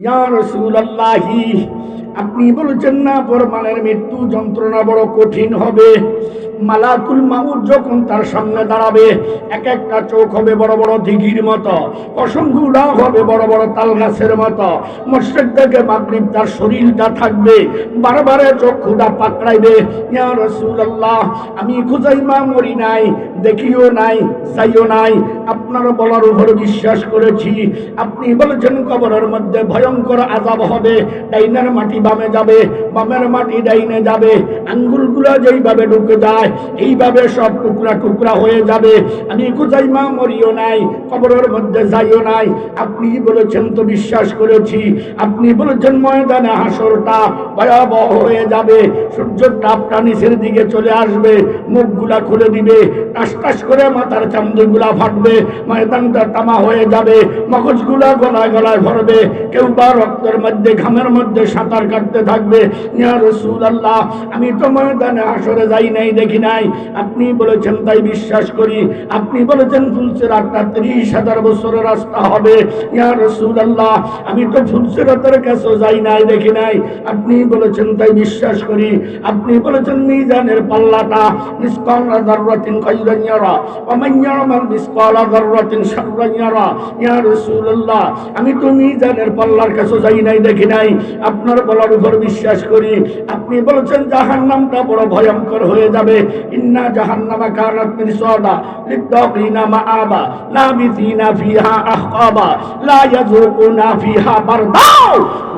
ইয়া রাসূলুল্লাহ, আপনি বলেছেন না পরমানের মৃত্যু যন্ত্রণা বড় কঠিন হবে। মালাকুল মাউত যখন তার সামনে দাঁড়াবে, এক একটা চোখ হবে বড় বড় দিঘির মতো, অসংখ্য হবে বড় বড় তাল গাছের মতো। মসজিদ থেকে মাগরিব তার শরীরটা থাকবে, বারবারে চক্ষুটা পাকড়াইবে। ইয়া রাসূলুল্লাহ, আমি খুজাইমা মরি নাই, দেখিও নাই, চাইও নাই, আপনার বলার উপর বিশ্বাস করেছি। আপনি বলেছেন কবরের মধ্যে ভয়ঙ্কর আযাব হবে, ডাইনের মাটি বামে যাবে, বামের মাটি ডাইনে যাবে, আঙ্গুলগুলা যেইভাবে ঢুকে যায় এইভাবে সব টুকরা টুকরা হয়ে যাবে। আমি খুজাইমা মরিও নাই, কবরের মধ্যে যাইও নাই, আপনি বলেছেন তো বিশ্বাস করেছি। আপনি বলেছেন ময়দানে হাসরটা ভয়াবহ হয়ে যাবে, সূর্যের তাপটা নিচের দিকে চলে আসবে, মুখগুলা খুলে দিবে, টাস টাস করে মাথার চামড়িগুলা ফাটবে, ময়দানটা তামা হয়ে যাবে, মগজগুলা গলায় গলায় ভরবে, কেউ বা রক্তের মধ্যে ঘামের মধ্যে সাঁতার কাটতে থাকবে। ইয়া রাসূলুল্লাহ, আমি তো ময়দানে হাসরে যাই নাই, দেখি নাই, আপনি বলেছেন তাই বিশ্বাস করি। আপনি বলেছেন ফুলসিরাতটা 30,000 বছরের রাস্তা হবে। ইয়া রাসূলুল্লাহ, আমি তো ফুলসিরাতের কাছে যাই নাই, দেখি নাই, আপনি বলেছেন তাই বিশ্বাস করি। আপনি বলেছেন মিজানের পাল্লাটা মিসকাল যাররাতিন খায়রান ইয়ারা ওয়া মান ইয়ামাল মিসকাল যাররাতিন শাররান ইয়ারা। ইয়া রাসূলুল্লাহ, আমি তো মিজানের পাল্লার কাছে যাই নাই, দেখি নাই, আপনার বলার উপর বিশ্বাস করি। আপনি বলেছেন জাহান্নামটা বড় ভয়ঙ্কর হয়ে যাবে। ইন্না জাহান্নামা কানাত মিরসাদা লিদ-দাগিনা মাআবা লাবিসিনা ফিহা আহকাবা লা ইয়াযুকুনা ফিহা বারদা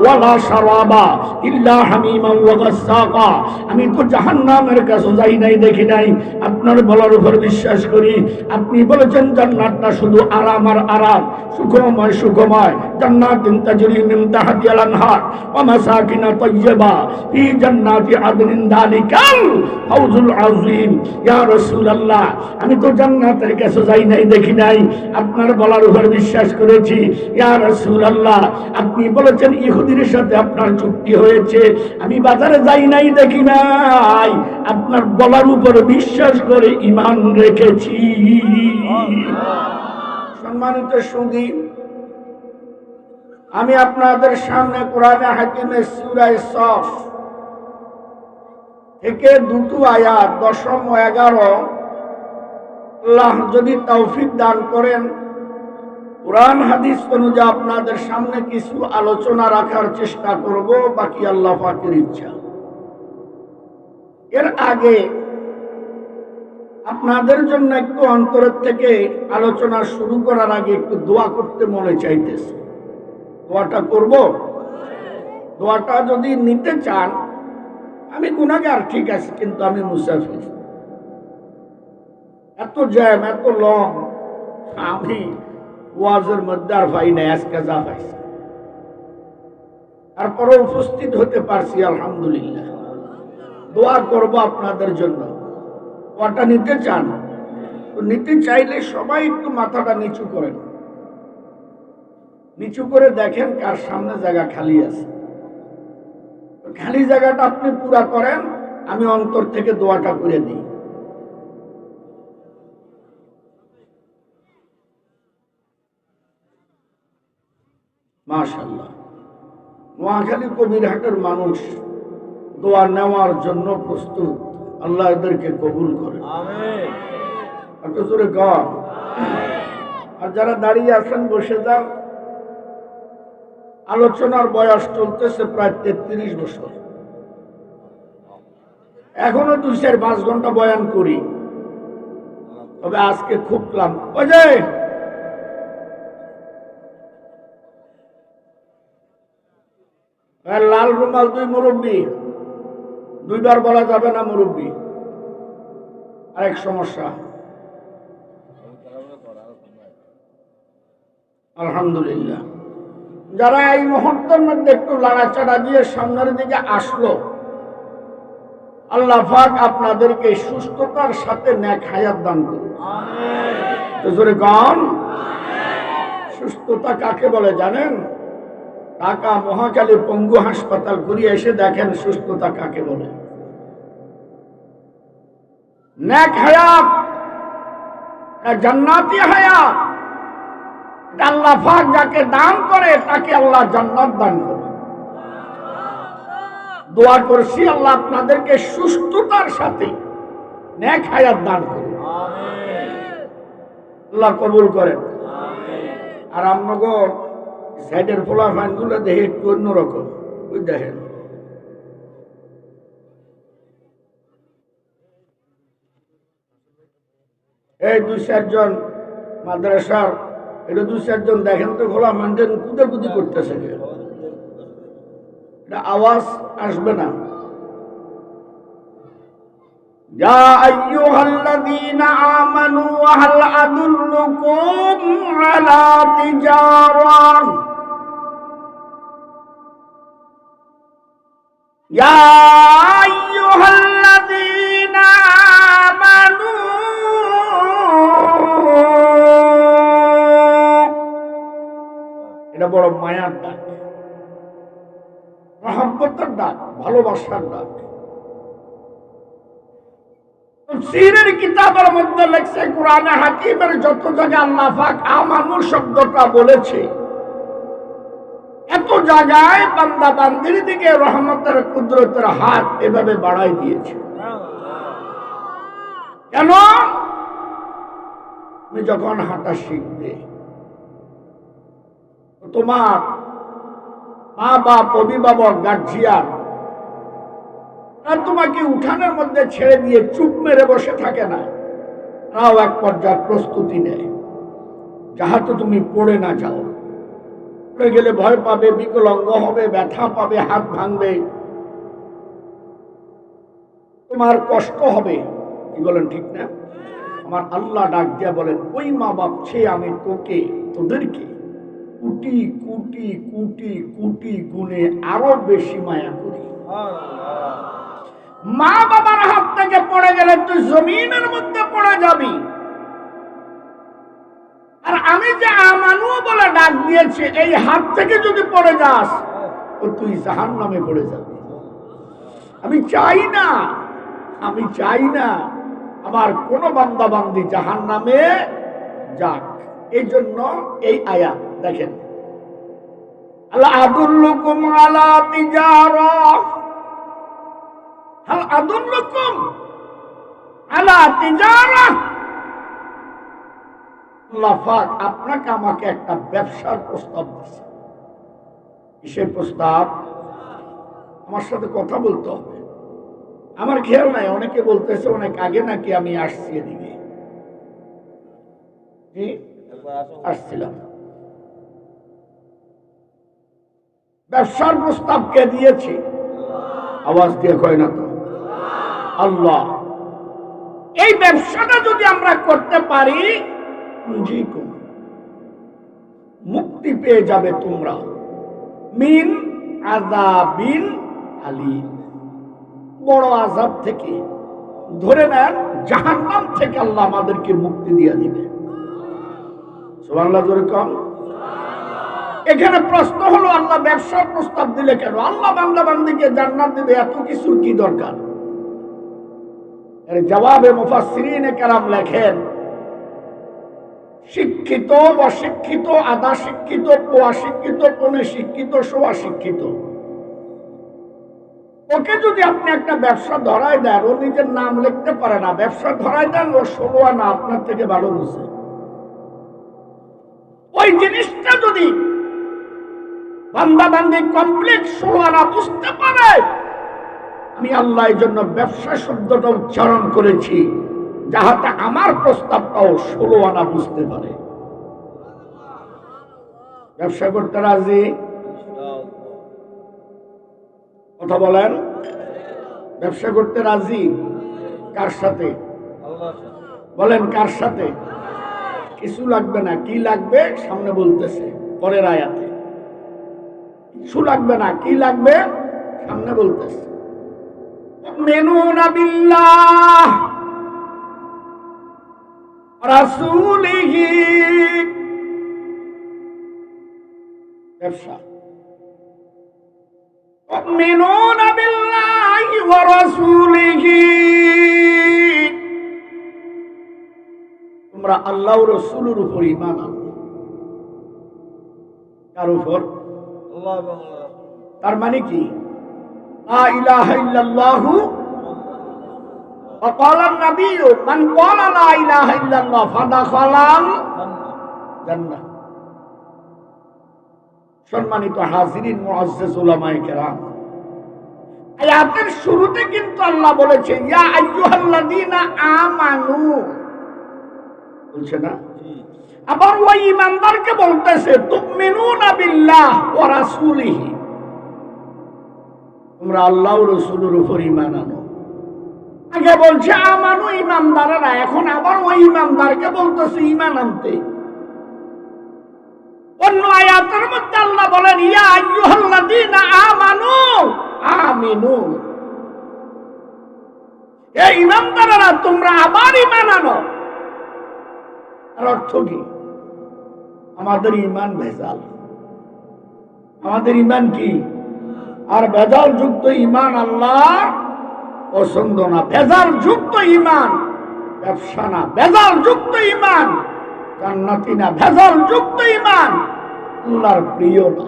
ওয়ালা শারাবা ইল্লা হামিমান ওয়া গাসসাকা। আমি তো জাহান্নামের কাছে যাই নাই, দেখি নাই, আপনার বলার উপর বিশ্বাস করি। আপনি বলেছেন জান্নাতটা শুধু আরাম আর আরাম, সুখময় সুখময়, জান্নাতুন তাজরি মিন তাহতিহাল আনহার ওয়া মাসাকিনা তাইয়্যিবা ফি জান্নাতি আদনিন যালিকাল ফাওজুল আযীম। ইয়া রাসূলুল্লাহ, আমি তো জান্নাতের কাছে যাই নাই, দেখি নাই, আপনার বলার উপর বিশ্বাস করেছি। ইয়া রাসূলুল্লাহ, আপনি বলেছেন ইহুদির সাথে আপনার চুক্তি হয়েছে, আমি বাজারে যাই নাই, দেখি নাই, আপনার বলার উপর বিশ্বাস করে ঈমান রেখেছি। সম্মানিত সুধী, আমি আপনাদের সামনে কোরআনে হাকিমের সূরা সফ থেকে দুটো আয়াত 10 ও 11, আল্লাহ যদি তৌফিক দান করেন কোরআন হাদিস অনুযায়ী আপনাদের সামনে কিছু আলোচনা রাখার চেষ্টা করব, বাকি আল্লাহ পাকের ইচ্ছা। এর আগে আপনাদের জন্য একটু অন্তরের থেকে আলোচনা শুরু করার আগে একটু দোয়া করতে মনে চাইতেছে। দোয়াটা করব? দোয়াটা যদি নিতে চান, আমি গুনাহগার ঠিক আছে, কিন্তু আমি মুসাফির, এত জ্যাম এত লং, আমি ওয়াজের মধ্যে আর ভাই নাই, আজকে যা পাইছি তারপরে উপস্থিত হতে পারছি, আলহামদুলিল্লাহ। দোয়া করব আপনাদের জন্য। দোয়াটা নিতে চান? তো নিতে চাইলে সবাই একটু মাথাটা নিচু করেন, নিচু করে দেখেন কার সামনে জায়গা খালি আছে। খালি জায়গাটা আপনি পুরা করেন, আমি অন্তর থেকে দোয়াটা করে দিই। মাশাআল্লাহ, নোয়াখালী কবিরহাটের মানুষ দোয়া নেওয়ার জন্য প্রস্তুত। আল্লাহ এদেরকে কবুল করে, আমিন। একটু জোরে গান। আর যারা দাঁড়িয়ে আছেন বসে যান। আলোচনার বয়স চলতেছে প্রায় 33 বছর, এখনো 2-5 ঘন্টা বয়ান করি, তবে আজকে খুব ক্লান্ত। ওই যে লাল রুমাল 2 মুরব্বী, 2বার বলা যাবে না মুরব্বী, আরেক সমস্যা। আলহামদুলিল্লাহ, যারা এই মুহূর্তের মধ্যে একটু লাড়াচাড়া দিয়ে সামনের দিকে আসলো, আল্লাহ পাক আপনাদেরকে সুস্থতার সাথে নেক হায়াত দান করুন, আমিন। জোরে গান। সুস্থতা কাকে বলে জানেন? ঢাকা মহাখালী পঙ্গু হাসপাতাল ঘুরিয়ে এসে দেখেন সুস্থতা কাকে বলে। নেক হায়াত, জান্নাতি হায়াত, আল্লাহ পাক যাকে দান করে তাকে আল্লাহ জান্নাত দান করে। দোয়া করছি আল্লাহ আপনাদেরকে সুস্থতার সাথে নেক হায়াত দান করে, আল্লাহ কবুল করেন। আর আপনাকে সাইডের ফলাফান গুলো দেখে একটু অন্যরকম, ওই দেখেন এই 2-4 মাদ্রাসার, এটা 2-4 দেখেন তো ফলাফান কুদাকুদি করতেছে, এটা আওয়াজ আসবে না। ইয়া আইয়ুহাল্লাযীনা আমানু হাল আদুল্লুকুম আলা তিজারাহ ইয়া আইয়ুহাল্লাযীনা আমানু এটা বড় মায়ার ডাক, মহব্বতের ডাক, ভালোবাসার ডাক। তাফসীরের কিতাবের মধ্যে লেখছে, কোরআনে হাকিমের যত জায়গায় আল্লাহ পাক আমানু শব্দটা বলেছে, এত জায়গায় বান্দা বান্দির দিকে রহমতের কুদরতের হাত এভাবে বাড়াই দিয়েছে। কেন? তুমি যখন হাঁটা শিখবে, তোমার মা বাপ, অভিভাবক, গার্জিয়ান আর তোমাকে উঠানের মধ্যে ছেড়ে দিয়ে চুপ মেরে বসে থাকে না, তারাও এক পর্যায়ে প্রস্তুতি নেয় যাহাতে তুমি পড়ে না যাও। পড়ে গেলে ভয় পাবে, বিকলাঙ্গ হবে, ব্যথা পাবে, হাত ভাঙবে, তোমার কষ্ট হবে। কি বলেন ঠিক না? আমার আল্লাহ ডাক দিয়া বলেন, ওই মা বাপ চেয়ে আমি তোদেরকে কোটি কোটি কোটি কোটি গুণে আরো বেশি মায়া করি। মা বাবার হাত থেকে পড়ে গেলে তুই জমিনের মধ্যে পড়ে যাবি, আর আমি যে আমানু বলে ডাক দিয়েছি, এই হাত থেকে যদি পড়ে যাস তো তুই জাহান্নামে পড়ে যাবি। আমি চাই না আমার কোন বান্দা বান্দি জাহান্নামে যাক। এই জন্য এই আয়াত দেখেন, আল্লাহ আদুল্লুকুম আলা তিজারাহ হাল আদুল্লুকুম আলা তিজারাহ। আল্লাহ পাক আপনাকে আমাকে একটা ব্যবসার প্রস্তাব দিয়েছে। কিসের প্রস্তাব? আমার সাথে কথা বলতে হবে। আমার খেয়াল নাই, অনেকে বলতেছে অনেক আগে নাকি আমি আসছি এদিকে, আসছিলাম। ব্যবসার প্রস্তাব কে দিয়েছে? আওয়াজ দিয়ে কয় না তো? আল্লাহ। এই ব্যবসাটা যদি আমরা করতে পারি, মুক্তি পেয়ে যাবে তোমরা মিন আযাবিন আলীম, বড় আযাব থেকে, ধরে নেন জাহান্নাম থেকে আল্লাহ আমাদেরকে মুক্তি দিয়ে দিবে। সুবহানাল্লাহ জোরে কম। এখানে প্রশ্ন হলো, আল্লাহ ব্যবসার প্রস্তাব দিলে কেন? আল্লাহ বান্দা বান্দিকে জান্নাত দিবে, এত কিছু কি দরকার? এর জবাবে মুফাসসিরিনে কেরাম লেখেন, শিক্ষিত, অশিক্ষিত, আধা শিক্ষিত, পোয়া শিক্ষিত, পৌনে শিক্ষিত, সোয়া শিক্ষিত, ওকে যদি আপনি একটা ব্যবসা ধরায় দেন, ও নিজের নাম লিখতে পারে না, ব্যবসা ধরায় দেন, ও 16 আনা আপনার থেকে ভালো বুঝে। ওই জিনিসটা যদি বান্দা বান্দি কমপ্লিট 16 আনা বুঝতে পারে, আমি আল্লাহ এই জন্য ব্যবসা শব্দটা উচ্চারণ করেছি, যাহাতে আমার প্রস্তাবটাও 16 আনা বুঝতে পারে। ব্যবসা করতে রাজি? কথা বলেন। ব্যবসা করতে রাজি? কার সাথে বলেন? কার সাথে? কিছু লাগবে না। কি লাগবে সামনে বলতেছে, পরের আয়াতে। কিছু লাগবে না, কি লাগবে সামনে বলতেছে। তুমিনুনা বিল্লাহ রাসূলিহি, ব্যবসা। তুমিনুনা বিল্লাহি ওয়া রাসূলিহি, তোমরা আল্লাহ ও রাসূলের উপর ঈমান আনো। কার উপর? তার মানে কি? লা ইলাহা ইল্লাল্লাহু ওয়া ক্বালা আন-নাবিয়্যু মান ক্বালা লা ইলাহা ইল্লাল্লাহ ফাদাখালাল জান্নাহ। সম্মানিত হাজিরিন, মুআজ্জাজ উলামায়ে কেরাম, আয়াতের শুরুতে কিন্তু আল্লাহ বলেছেন ইয়া আইয়ুহাল্লাযীনা আমানু, বলছে না? আবার ওই ঈমানদারকে বলতেছে তুমিনুনা বিল্লাহ ওয়া রাসূলিহি, তোমরা আল্লাহ ও রাসূলের উপর ঈমান আনো। আগে বলছে আমানু ঈমানদাররা, এখন আবার ওই ঈমানদারকে বলতেছে ঈমান আনতে। অন্য আয়াতের মধ্যে আল্লাহ বলেন ইয়া আইয়ুহাল্লাযীনা আমানু আমিনু, এই ঈমানদাররা তোমরা আবার ঈমান আনো। আর অর্থ কি? আমাদের ঈমান ভেজাল, আমাদের ঈমান কি? আর ভেজাল যুক্ত ঈমান আল্লাহর পছন্দ না। ভেজাল যুক্ত ঈমান ব্যবসা না, ভেজাল যুক্ত ঈমান জান্নাতি না, ভেজাল যুক্ত ঈমান আল্লাহর প্রিয় না।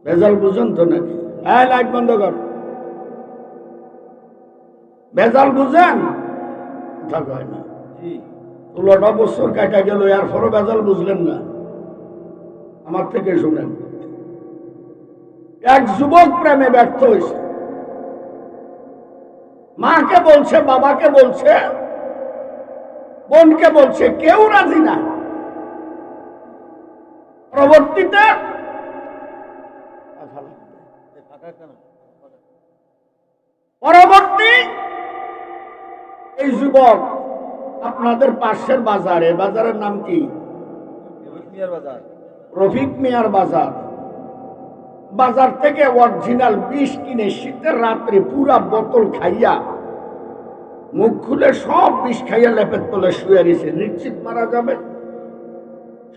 ভেজাল বুঝেন তো নাকি? হ্যাঁ, লাইট বন্ধ কর। ভেজাল বুঝেন? কথা কয় না। 16টা বছর কাটা গেল, এরপরও ভেজাল বুঝলেন না? আমার থেকে শুনেন। এক যুবক প্রেমে ব্যর্থ হয়েছে, মাকে বলছে, বাবাকে বলছে, বোনকে বলছে, কেউ রাজি না। পরবর্তী এই যুবক আপনাদের পাশের বাজারে, বাজারের নাম কি? রফিক মিয়ার বাজার। বাজার থেকে অরিজিনাল বিষ কিনে শীতের রাত্রে পুরা বোতল খাইয়া, মুখ খুলে সব বিষ খাইয়া লেপের তলে শুয়ে গেছে, নিশ্চিত মারা যাবে।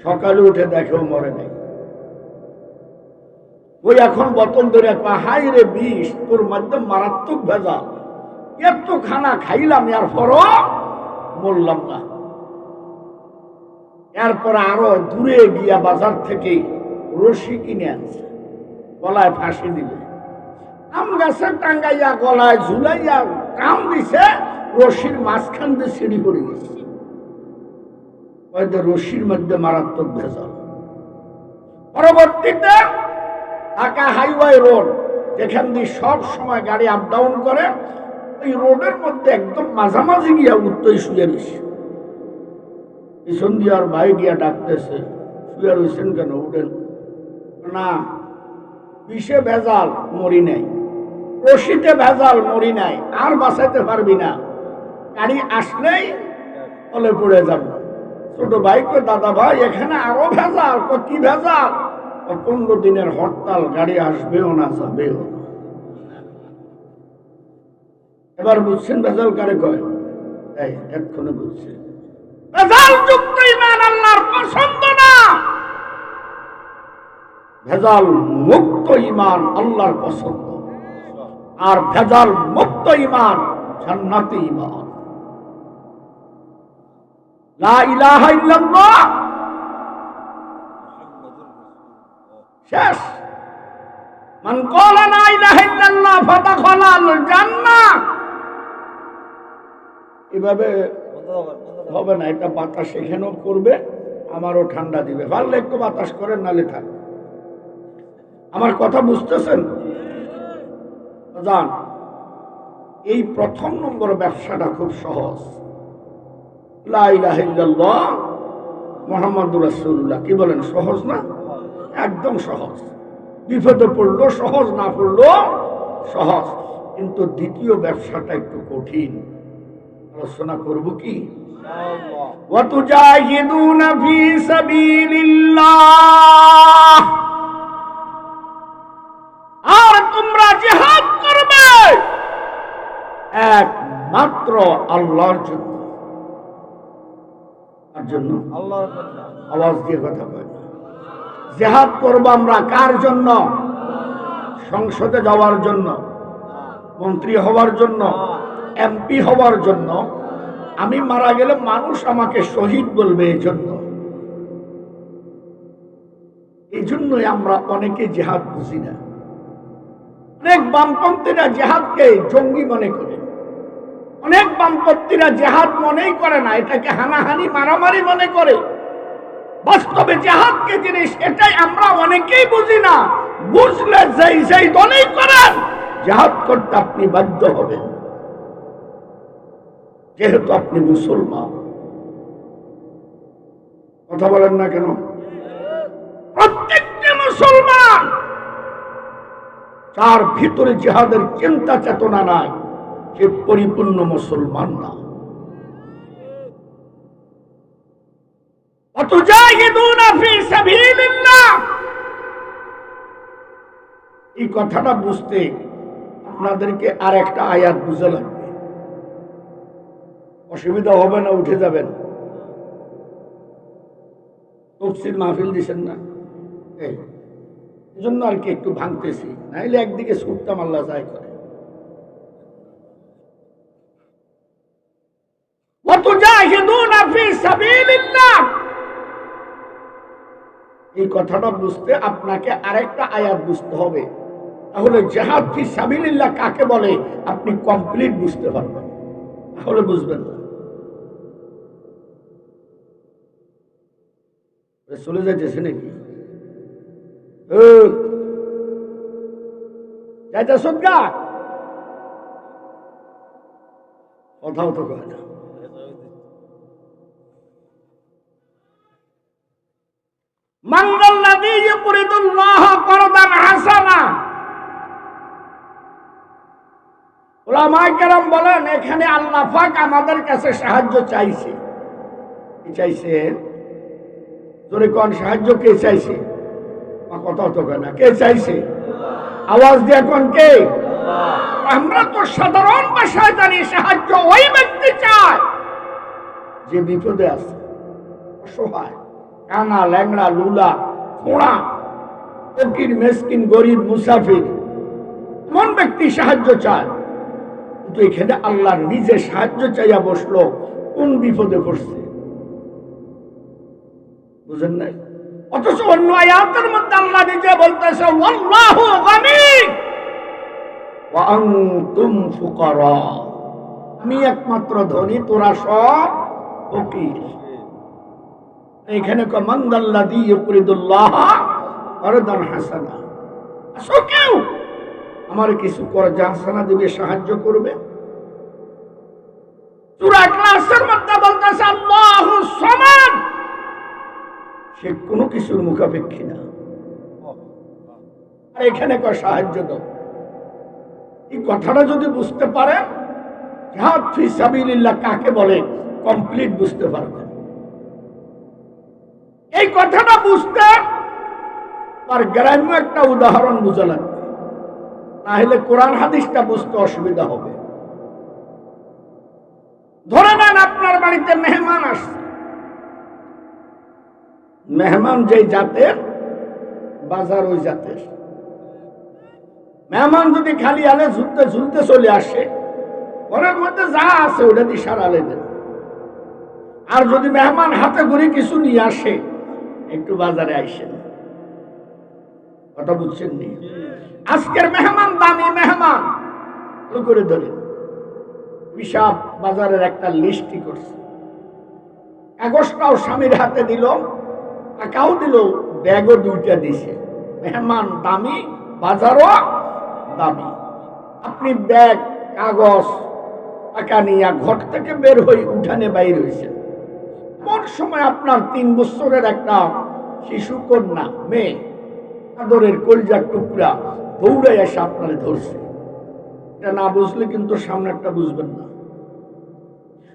সকালে উঠে দেখেও মরে নাই। ওই এখন বোতল ধরে হাই রে বিষ, তোর মধ্যে মারাত্মক ভেজাল, এত খানা খাইলাম এরপরও মরলাম না। এরপর আরো দূরে গিয়া বাজার থেকে রশি কিনে আনছে, গলায় ফাঁসি দিবে। আম গাছের টাঙ্গাইয়া গলায় ঝুলাইয়া কাম দিছে, রশির মাঝখান দিয়ে সিঁড়ি পড়ে গেছে। রশির মধ্যে মারাত্মক ভেজাল। পরবর্তীতে ঢাকা হাইওয়ে রোড, যেখান দিয়ে সব সময় গাড়ি আপ ডাউন করে, ওই রোডের মধ্যে একদম মাঝামাঝি গিয়া উত্তই শুয়ে রয়েছে। পিছন দিয়ে আর ভাই গিয়া ডাকতেছে, শুয়ে রয়েছেন কেন, উঠেন না। বিষে ভেজাল, মরি নাই। রশিতে ভেজাল, মরি নাই। আর বাঁচাইতে পারবি না, গাড়ি আসলেই তলে পড়ে যাব। ছোট ভাই কই, দাদা ভাই এখানে আরো ভেজাল। কি ভেজাল? 15 দিনের হরতাল, গাড়ি আসবেও না, যাবেও না। এবার বুঝছেন ভেজাল কারে কয়? এই এক্ষুনি বুঝছে। ভেজাল যুক্ত ঈমান আল্লাহর পছন্দ না, ভেজাল মুক্ত ঈমান আল্লাহর পছন্দ। আর ভেজাল মুক্ত ঈমান জান্নাতি ঈমান। লা ইলাহা ইল্লাল্লাহ শেষ। মান ক্বালা লা ইলাহা ইল্লাল্লাহ ফাদাখালাল জান্নাহ। এভাবে হবে না, এটা বাতাস এখানেও করবে, আমারও ঠান্ডা দিবে। পারলে একটু বাতাস করেন, নালে থাক। আমার কথা বুঝতেছেন? জান, এই প্রথম নম্বর ব্যবসাটা খুব সহজ। লা ইলাহা ইল্লাল্লাহ মুহাম্মাদুর রাসূলুল্লাহ। কি বলেন, সহজ না? একদম সহজ। বিপদে পড়লো সহজ, না পড়লো সহজ। কিন্তু দ্বিতীয় ব্যবসাটা একটু কঠিন। আলোচনা করব কি? ওয়া তুজাহিদুনা ফি সাবিলিল্লাহ, আর তোমরা জিহাদ করবে একমাত্র আল্লাহর জন্য। আর জন্য আল্লাহর জন্য। আওয়াজ দিয়ে কথা কয়। জিহাদ করব আমরা কার জন্য? সংসদে যাওয়ার জন্য, মন্ত্রী হওয়ার জন্য, এমপি হওয়ার জন্য। আমি মারা গেলে মানুষ আমাকে শহীদ বলবে, এই জন্য। এই জন্যই আমরা অনেকে জিহাদ বুঝি না। অনেক বামপন্থীরা জিহাদকে জঙ্গি মনে করে, অনেক বামপন্থীরা জিহাদ মনেই করে না, এটাকে হানাহানি মারামারি মনে করে। বাস্তবে জিহাদকে জিনিস এটাই আমরা অনেকেই বুঝি না। বুঝলে যেই দলেই করেন জিহাদ করতে আপনি বাধ্য হবেন, যেহেতু আপনি মুসলমান। কথা বলেন না কেন? প্রত্যেকটি মুসলমান তার ভিতরে জিহাদের চিন্তা চেতনা নাই, সে পরিপূর্ণ মুসলমান না। এই কথাটা বুঝতে আপনাদেরকে আর একটা আয়াত বুঝে লাগবে। অসুবিধা হবে না, উঠে যাবেন। তফসির মাহফিল দিচ্ছেন না, এই জন্য আর কি একটু ভাঙতেছি, নাইলে একদিকে ছুটতাম, আল্লাহ যায় করে। এই কথাটা বুঝতে আপনাকে আরেকটা আয়াত বুঝতে হবে, তাহলে জিহাদ ফি সাবিলিল্লাহ কাকে বলে আপনি কমপ্লিট বুঝতে পারবেন, তাহলে বুঝবেন না। চলে যাইতেছে নাকি? যাইতেছ গা, কথাও তো কয় না। মানদাল্লাযী ইউকরিদুল্লাহ করদান হাসানা। উলামায়ে কেরাম বলেন এখানে আল্লাহ পাক আমাদের কাছে সাহায্য চাইছে। কি চাইছে? জোরে কোন সাহায্য কে চাইছে? কথাও তো কয় না। কে চাইছে? আওয়াজ দিয়ে কোন কে? আমরা তো সাধারণ ভাষায় জানি সাহায্য ওই ব্যক্তি চায় যে বিপদে আছে, অসহায়, কানা, ল্যাংড়া, লুলা, খোঁড়া, ফকির, মিসকিন, গরিব, মুসাফির, এমন ব্যক্তি সাহায্য চায়। কিন্তু এখানে আল্লাহ নিজে সাহায্য চাইয়া বসলো কোন বিপদে পড়ছে, বুঝেন নাই? অথচ অন্য আয়াতের মধ্যে আল্লাহ নিজে বলতেছে আল্লাহু গানী ওয়া আনতুম ফুকারা, আমি একমাত্র ধনী, তোরা সব ফকির। এখানে মানদাল্লাযী ইউকরিদুল্লাহ করদান হাসানা, আসো কেউ আমার কিছু কর্জ হাসানা দিবে, সাহায্য করবে। সূরা ইখলাসের মধ্যে বলতেছে আল্লাহুস সামাদ, সে কোনো কিছুর মুখাপেক্ষী না। আর এখানে সাহায্য দাও, এই কথাটা যদি বুঝতে পারেন জিহাদ ফি সাবিলিল্লাহ কাকে বলে কমপ্লিট বুঝতে পারবেন। এই কথাটা বুঝতে আর গ্রাম্য একটা উদাহরণ বুঝা লাগবে, না হলে কোরআন হাদিসটা বুঝতে অসুবিধা হবে। ধরে নেন আপনার বাড়িতে মেহমান আসছে, মেহমান যেই জাতের বাজার ওই জাতের। মেহমান যদি খালি আলে ঝুলতে ঝুলতে চলে আসে, ঘরের মধ্যে যা আছে ওটা দিয়ে সারালে দেন। আর যদি মেহমান হাতে করে কিছু নিয়ে আসে, একটু বাজারে আইসেন। কথা বুঝছেন নি? আজকের মেহমান দামি মেহমান, করে ধরেন বিশাল বাজারের একটা লিস্টি করছে, কাগজটাও স্বামীর হাতে দিল, টাকাও দিল, ব্যাগও দুইটা দিছে। মেহমান দামি, বাজারও দামি। আপনি ব্যাগ, কাগজ, টাকা নিয়ে ঘর থেকে বের হয়ে উঠানে বাইর হয়েছেন। কোন সময় আপনার 3 বছরের একটা শিশু কন্যা মেয়ে, আদরের কলিজার টুকরা দৌড়াই এসে আপনারে ধরছে। এটা না বুঝলে কিন্তু সামনে একটা বুঝবেন না।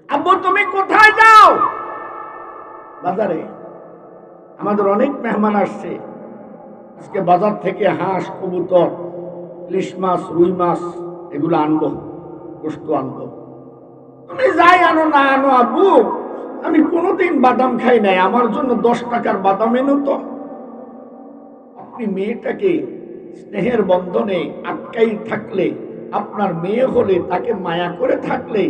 আব্বু তুমি কোথায় যাও? বাজারে। আমাদের অনেক মেহমান আসছে, আজকে বাজার থেকে হাঁস, কবুতর, ইলিশ মাছ, রুই মাছ এগুলো আনবো, গোশত আনবো। তুমি যাই আনো না আনো আব্বু, আমি কোনোদিন বাদাম খাই নাই, আমার জন্য 10 টাকার বাদাম এনো তো। আপনি মেয়েটাকে স্নেহের বন্ধনে আটকাই থাকলে, আপনার মেয়ে হলে তাকে মায়া করে থাকলে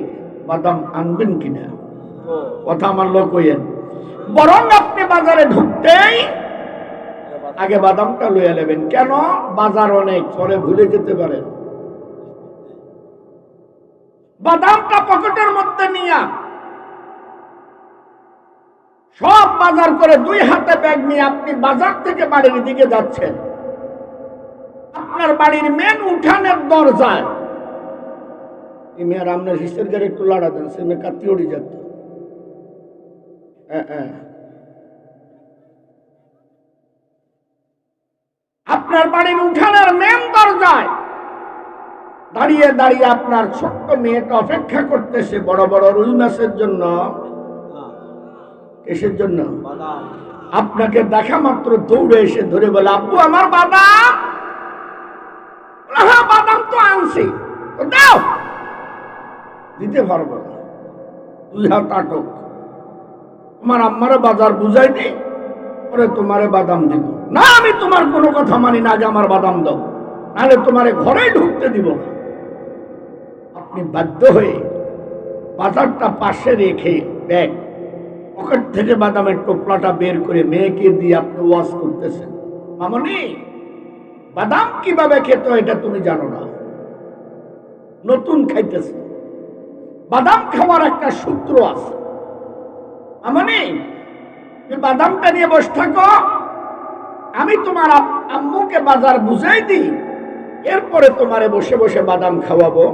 বাদাম আনবেন কিনা? কথা আমার লোক হইয়েন। বরং আপনি বাজারে ঢুকতেই আগে বাদামটা লইয়া নেবেন। কেন? বাজার অনেক, পরে ভুলে যেতে পারেন। বাদামটা পকেটের মধ্যে নিয়া সব বাজার করে 2 হাতে ব্যাগ নিয়ে আপনি বাজার থেকে বাড়ির দিকে যাচ্ছেন। আপনার বাড়ির মেন উঠানের দরজায় এই মেয়ের আপনার হিসের গাড়ি একটু লাড়া দেন, সে মেয়ে কাতি উড়ি যেত। আপনার বাড়ির উঠানের মেন দরজায় দাঁড়িয়ে দাঁড়িয়ে আপনার ছোট্ট মেয়েটা অপেক্ষা করতেছে বড় বড় রুই মাছের জন্য। কিসের জন্য? আপনাকে দেখা মাত্র দৌড়ে এসে ধরে বলে, আব্বু আমার বাদাম। হ্যাঁ বাদাম তো আনছি, দাও। দিতে পারবো না, 2 হাত আটক। তোমার আম্মারে বাজার বুঝাই দিই, পরে তোমারে বাদাম দিব না। আমি তোমার কোনো কথা মানি না, আগে আমার বাদাম দাও, নাহলে তোমারে ঘরে ঢুকতে দিব না। আপনি বাধ্য হয়ে বাজারটা পাশে রেখে ব্যাগ পকেট থেকে বাদামের টোপলাটা বের করে মেয়েকে দিয়ে আপনি ওয়াজ করতেছেন, মামনি বাদাম কিভাবে খেতে হয় এটা তুমি জানো না, নতুন খাইতেছে। বাদাম খাওয়ার একটা সূত্র আছে। মামনি বাদামটা নিয়ে বসে থাকো, আমি তোমার আম্মুকে বাজার বুঝাই দিই, এরপরে তোমারে বসে বসে বাদাম খাওয়াবো।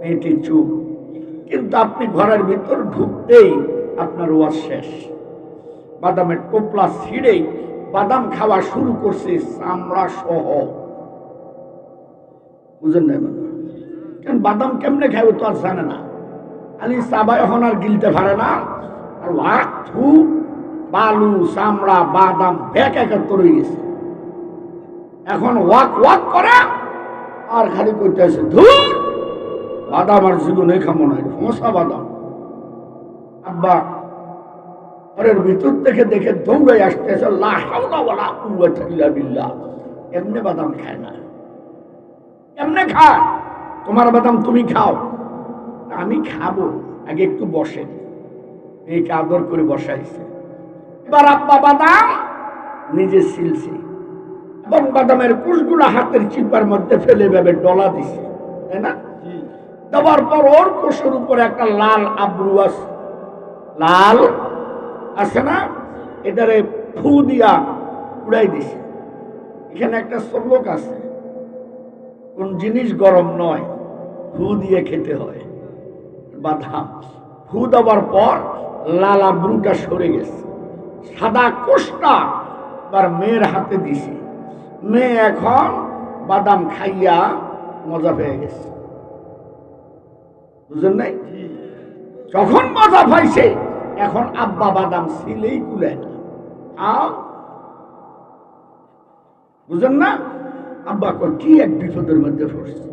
মেয়েটি চুপ। কিন্তু আপনি ঘরের ভিতর ঢুকতেই আপনার ওয়াজ শেষ। বাদামের টোপলা ছিঁড়েই বাদাম খাওয়া শুরু করছে, চামড়া সহ। বুঝেন না? কারণ বাদাম কেমনে খাবে তো আর জানে না। খালি চাবাই এখন আর গিলতে পারে না। আর ওয়াক থু বালু চামড়া বাদাম ব্যাগ একাত্তর হয়ে গেছে। এখন ওয়াক ওয়াক করে আর খালি করতে আছে, ধুর বাদাম আর জীবনে খামো না, মশা বাদাম। আব্বা ঘরের ভিতর থেকে দেখে দৌড়ে আসতেছে, লা হাওলা ওয়ালা কুওয়াতা ইল্লা বিল্লাহ। এমনি বাদাম খায় না। এমনি খায়? তোমার বাদাম তুমি খাও, আমি খাবো, আগে একটু বসেন। মেয়েকে আদর করে বসাইছে। এবার আব্বা বাদাম নিজে ছিলছে এবং বাদামের কুশগুলো হাতের চিপার মধ্যে ফেলে ভেবে ডলা দিছে, তাই না? দেওয়ার পর ওর কোষের উপরে একটা লাল আব্রু আছে, লাল আছে না, এটারে ফু দিয়া উড়াই দিছে। এখানে একটা শ্লোক আছে, কোন জিনিস গরম নয়, ফু দিয়ে খেতে হয়। বাদাম ফু দেওয়ার পর লাল আব্রুটা সরে গেছে, সাদা কোষটা এবার মেয়ের হাতে দিছে। মেয়ে এখন বাদাম খাইয়া মজা পেয়ে গেছে। বুঝলেন নাই? যখন মজা পাইছে এখন আব্বা বাদাম ছিলেই কুলে না। বুঝলেন না? আব্বা কি এক বিপদের মধ্যে পড়ছে।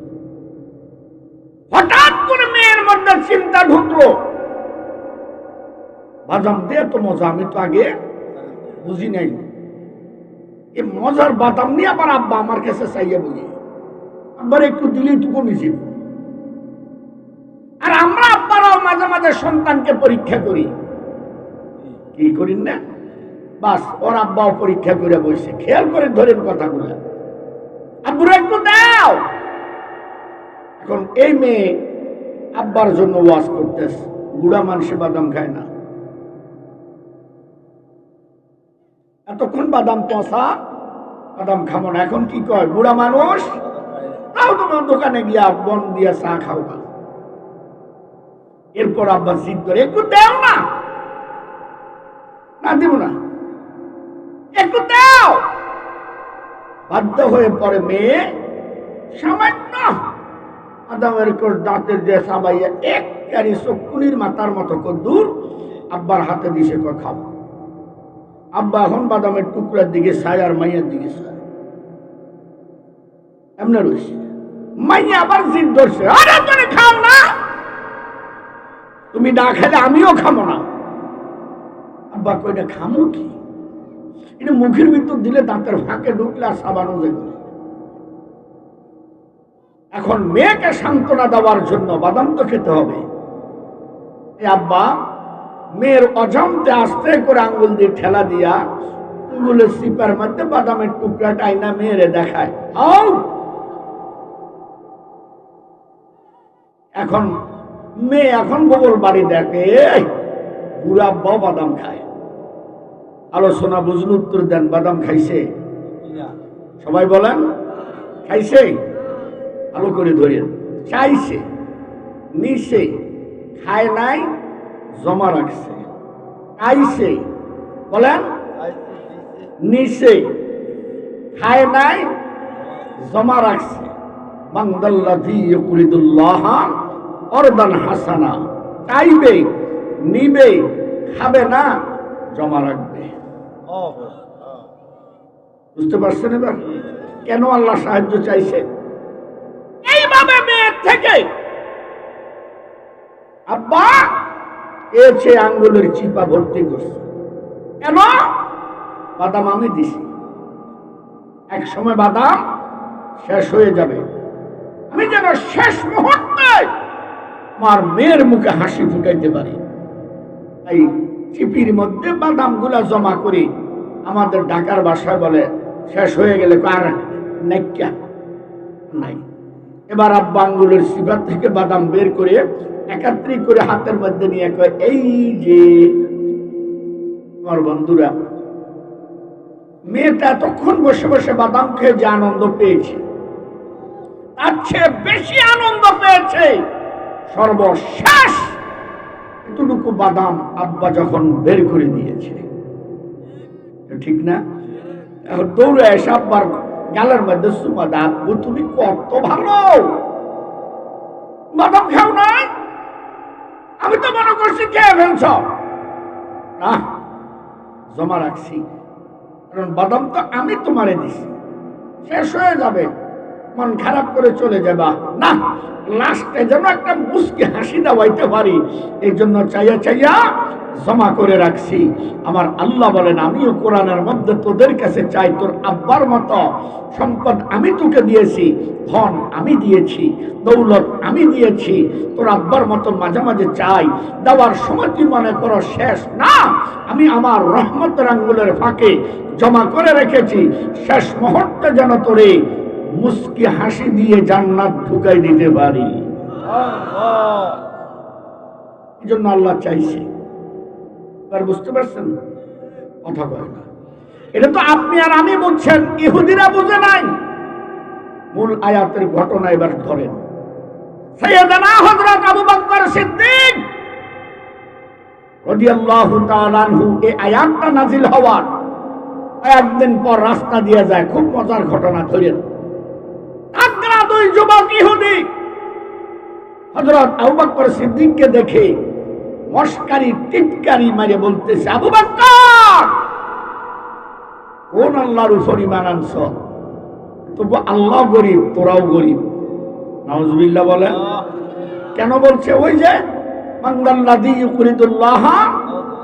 হঠাৎ করে মেয়ের মধ্যে চিন্তা ঢুকলো, বাদাম দিয়ে তো মজা, আমি তো আগে বুঝি নাই। এই মজার বাদাম নিয়ে আবার আব্বা আমার কাছে চাইয়া বুঝি, আব্বার একটু দিলেই তো কমেছিল। আর আমরা আব্বারাও মাঝে মাঝে সন্তানকে পরীক্ষা করি, কি করি না? বাস ওর আব্বাও পরীক্ষা করে বসে, খেয়াল করে ধরেন কথাগুলো, আব্বুরা একটু দাও। এখন এই মেয়ে আব্বার জন্য ওয়াজ করতেছে, বুড়া মানুষে বাদাম খায় না, এতক্ষণ বাদাম পচা, বাদাম খাবো না। এখন কি কয়, বুড়া মানুষ তাও তোমার দোকানে গিয়া বন দিয়া চা খাও না। এরপর আব্বা জিদ করে, একটু দেও না। না দিব না, একটু দাও। বাধ্য হয়ে পরে মেয়ে সামান্য বাদামের দাঁতের যে সাবাইয়া এক কারি চকুনির মাথার মতো দূর আব্বার হাতে দিছে, খাও। আব্বা এখন বাদামের টুকরার দিকে চায় আর মাইয়ার দিকে চায়, এমনি রয়েছে। মাইয়া আবার জিদ ধরছে, আরে তুমি খাও না, তুমি না খেলে আমিও খাবো না। আব্বা কইটা খামো কি, এটা মুখের ভিতর দিলে দাঁতের ফাঁকে ঢুকলে আর সাবানো যাবে। এখন মেয়েকে সান্ত্বনা দেওয়ার জন্য বাদাম তো খেতে হবে। আব্বা মেয়ের অজান্তে আস্তে করে আঙ্গুল দিয়ে ঠেলা দিয়া আঙ্গুলের সিপার মধ্যে বাদামের টুকরা টাইনা মেরে দেখায়, আও এখন মেয়ে এখন গোবর বাড়ি দেখে বুড়া আব্বাও বাদাম খায়। আলোচনা বুঝলে উত্তর দেন, বাদাম খাইছে? সবাই বলেন খাইছে? ভালো করে ধরেন। চাইছে, নিছে, খায় নাই, জমা রাখছে। খাইছে বলেন, নিছে, খায় নাই, জমা রাখছে। মানদাল্লাযী ইউকরিদুল্লাহ করদান হাসানা, চাইবে, নিবে, খাবে না, জমা রাখবে। বুঝতে পারছেন এবার কেন আল্লাহ সাহায্য চাইছে? এইভাবে মেয়ের থেকে আব্বা এসে আঙ্গুলের চিপা ভর্তি করছে। কেন? বাদাম আমি দিছি, এক সময় বাদাম শেষ হয়ে যাবে, আমি যেন শেষ মুহূর্তে আমার মেয়ের মুখে হাসি ফুটাইতে পারি। তাই চিপির মধ্যে বাদাম গুলা জমা করি। আমাদের ঢাকার ভাষায় বলে শেষ হয়ে গেলে কার নাইকা নাই। এবার আব্বা আঙ্গুলের চিপা থেকে বাদাম বের করে একাত্রিক করে হাতের মধ্যে নিয়ে কয়, এই যে আমার বন্ধুরা, মেয়েটা এতক্ষণ বসে বসে বাদাম খেয়ে যে আনন্দ পেয়েছে, তার চেয়ে বেশি আনন্দ পেয়েছে সর্বশেষ এতটুকু বাদাম আব্বা যখন বের করে দিয়েছে। ঠিক না? এখন দৌড়ে এসে আব্বার গালের মধ্যে চুমা দা, আব্বু তুমি কত ভালো, বাদাম খাও নাই, আমি তো মনে করছি খেয়ে ফেলছ। না, জমা রাখছি, কারণ বাদাম তো আমি তোমারে দিছি, শেষ হয়ে যাবে, মন খারাপ করে চলে যাবা না, লাস্টে যেন একটা মুচকি হাসি দেওয়াইতে পারি, এই জন্য চাইয়া চাইয়া জমা করে রাখছি। আমার আল্লাহ বলেন, আমিও কোরআনের মধ্যে তোদের কাছে চাই, তোর আব্বার মতো সম্পদ আমি তোকে দিয়েছি, ধন আমি দিয়েছি, দৌলত আমি দিয়েছি, তোর আব্বার মতো মাঝে মাঝে চাই, দেওয়ার সময় তুই মনে করো শেষ না, আমি আমার রহমতের আঙ্গুলের ফাঁকে জমা করে রেখেছি, শেষ মুহূর্তে যেন তোরে মুস্কি হাসি দিয়ে জান্নাত ঢুকাই দিতে পারি। এই জন্য আল্লাহ চাইছে। বুঝতে পারছেন? কথা বলে না, এটা তো আপনি আর আমি বুঝছেন, ইহুদিরা বুঝে নাই। মূল আয়াতের ঘটনা এবার ধরেন। সাইয়েদনা হযরত আবু বকর সিদ্দিক রাদিয়াল্লাহু তাআলা আনহু, এই আয়াতটা নাজিল হওয়ার কয়েকদিন পর রাস্তা দিয়ে যায়, খুব মজার ঘটনা। ধরেন, আগ্রা দুই যুবক ইহুদি হযরত আবু বকর সিদ্দিককে দেখে মস্কারি টিটকারি মারে বলতেছে, আবু বকর কোন আল্লাহর উপর ঈমান আনছ? তবু আল্লাহ গরিব, তোরাও গরিব। নাউজুবিল্লাহ বলেন। কেন বলছে? ওই যে মানদাল্লাযী ইউকরিদুল্লাহ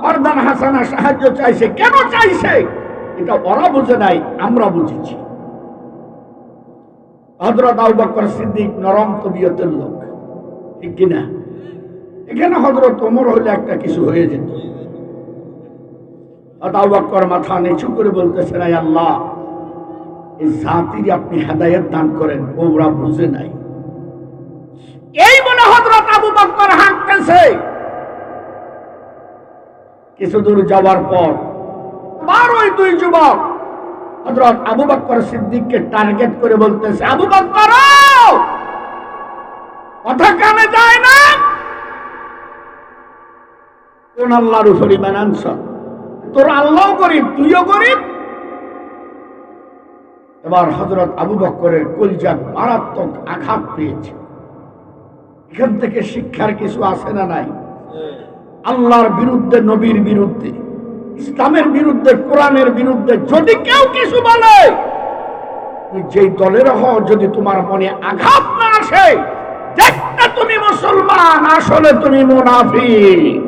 করদান হাসানা, সাহায্য চাইছে। কেন চাইছে এটা ওরা বুঝে নাই, আমরা বুঝেছি। হযরত আবু বকর সিদ্দিক নরম তবিয়তের লোক, ঠিক কিনা? এখানে হযরত ওমর হলে একটা কিছু হয়ে যেত। আবু বকর মাথা নিচু করে বলতেছেন, আয় আল্লাহ, এই জাতির আপনি হেদায়েত দান করেন, ওরা বুঝে নাই। এই বলে হযরত আবু বকর হাঁটতেছে। কিছু দূর যাওয়ার পর আবার ওই দুই যুবক হযরত আবু বকর সিদ্দিককে টার্গেট করে বলতেছে, আবু বকর কথা কানে যায় না, কোন আল্লাহর উপর ঈমান আনছ? তোর আল্লাহ গরিব, তুইও গরিব। এবার হযরত আবু বকরের কলিজা মারাত্মক আঘাত পেয়েছে। এখান থেকে শিক্ষার কিছু আছে না নাই? আল্লাহর বিরুদ্ধে, নবীর বিরুদ্ধে, ইসলামের বিরুদ্ধে, কোরআনের বিরুদ্ধে যদি কেউ কিছু বলে, যেই দলের হও, যদি তোমার মনে আঘাত না আসে, দেখতে তুমি মুসলমান, আসলে তুমি মুনাফিক।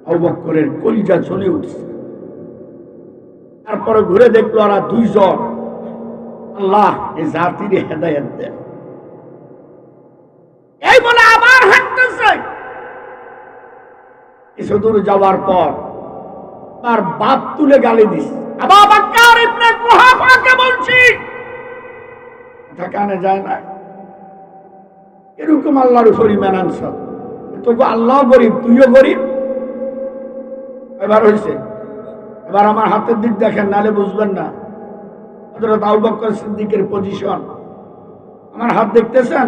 আবু বকরের কলিজা জ্বলে উঠছে। তারপরে ঘুরে দেখলো ওরা দুইজন। আল্লাহ এই জাতির হেদায়েত দেন, এই বলে আবার হাঁটতেছে। কিছু দূর যাওয়ার পর তার বাপ তুলে গালি দিস। আবু বকর ইবনে কুহাফাকে বলছি, এটা কানে যায় না। এরকম আল্লাহর উপর ঈমান আনছ, তোকে আল্লাহ গরিব, তুইও গরিব। এবার হয়েছে, এবার আমার হাতের দিক দেখেন, নালে বুঝবেন না হযরত আবু বকর সিদ্দিকের পজিশন। আমার হাত দেখতেছেন,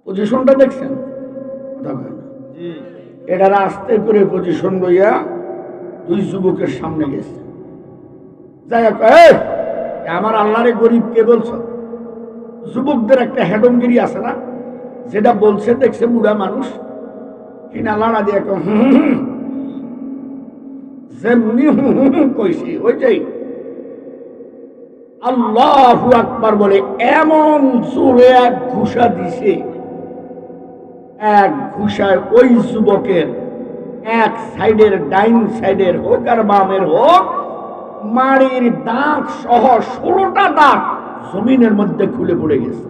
পজিশনটা দেখছেন? এটার আস্তে করে পজিশন লইয়া দুই যুবকের সামনে গেছে। যাই হোক, আমার আল্লাহরে গরিব কে বলছ? যুবকদের একটা হেডমগিরি আছে না, যেটা বলছে দেখছে বুড়া মানুষ, কিনা লাড়া দিয়ে যেমনি কইছি ওইটাই। আল্লাহু আকবার বলে এমন জোরে এক ঘুষা দিছে, এক ঘুষায় ওই যুবকের এক সাইডের, ডাইন সাইডের হোক আর বামের হোক, মাড়ির দাঁত সহ 16টা দাঁত জমিনের মধ্যে খুলে পড়ে গেছে।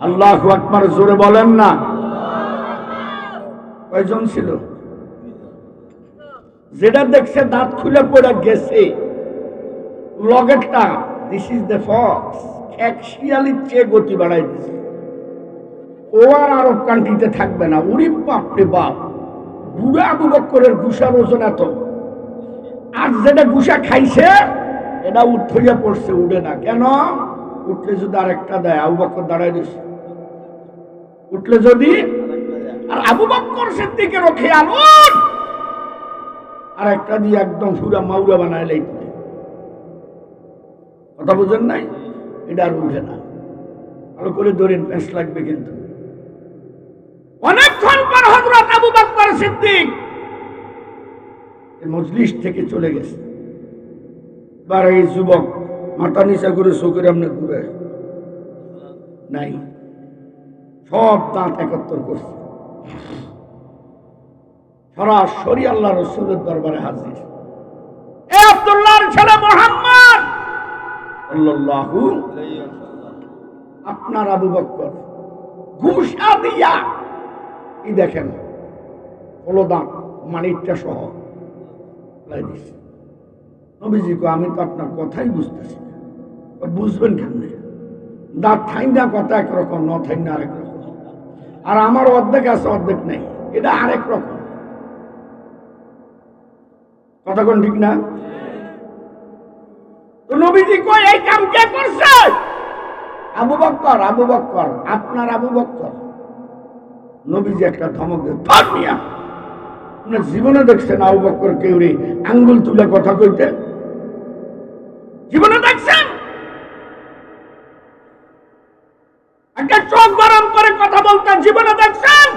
আল্লাহু আকবার জোরে বলেন না। কয়জন ছিল? যেটা দেখছে দাঁত খুলে পড়ে গেছে লগেরটা, দিস ইজ দ্য ফক্স, এক শিয়ালির চেয়ে গতি বাড়াই দিছে। ও আর আরব কান্ট্রিতে থাকবে না। উরি বাপরে বাপ, বুড়া আবু বকরের ঘুষার ওজন এত, আর যেটা ঘুষা খাইছে এটা উঠে পড়ছে, উঠে না। কেন? উঠলে যদি আরেকটা দেয়। আবু বকর দাঁড়ায় দিছে, উঠলে যদি, আর আবু বকর সিদ্দিকের খেয়াল আর একটা দিয়ে একদম পুরা মাউরা বানায় লাইতে। কথা বুঝেন নাই? এটা আর উঠে না। ভালো করে ধরেন, পেঁচ লাগবে কিন্তু। অনেকক্ষণ পর হযরত আবু বকর সিদ্দিক মজলিস থেকে চলে গেছে। এবার এই যুবক মাথা নিচা করে চোখের এমনি ঘুরে নাই, সব দাঁত একত্র করছে, সরাসরি আল্লাহ রাসূলের দরবারে হাজির। এ আব্দুল্লাহর ছেলে মুহাম্মদ সাল্লাল্লাহু আলাইহি ওয়াসাল্লাম, আপনার আবু বকর ঘুষা দিয়া, এই দেখেন হলো দাঁত মানিকটা সহ লাই দিছে। নবীজি কো, আমি তো আপনার কথাই বুঝতেছি না। বুঝবেন কেমনে? দাঁত থাই না কথা একরকম, ন থাই না আরেক রকম, আর আমার অর্ধেক আছে অর্ধেক নেই, এটা আরেক রকম। কথা কোন ঠিক না? তো নবীজি কই, এই কাম কে করছে? আবু বকর, আবু বকর, আপনার আবু বকর। নবীজি একটা ধমক দেন, ধর মিয়া, আপনার জীবনে দেখছেন আবু বকর কেউরে আঙ্গুল তুলে কথা কইতে? জীবনে দেখছেন একটা চোখ গরম করে কথা বলতেন? জীবনে দেখছেন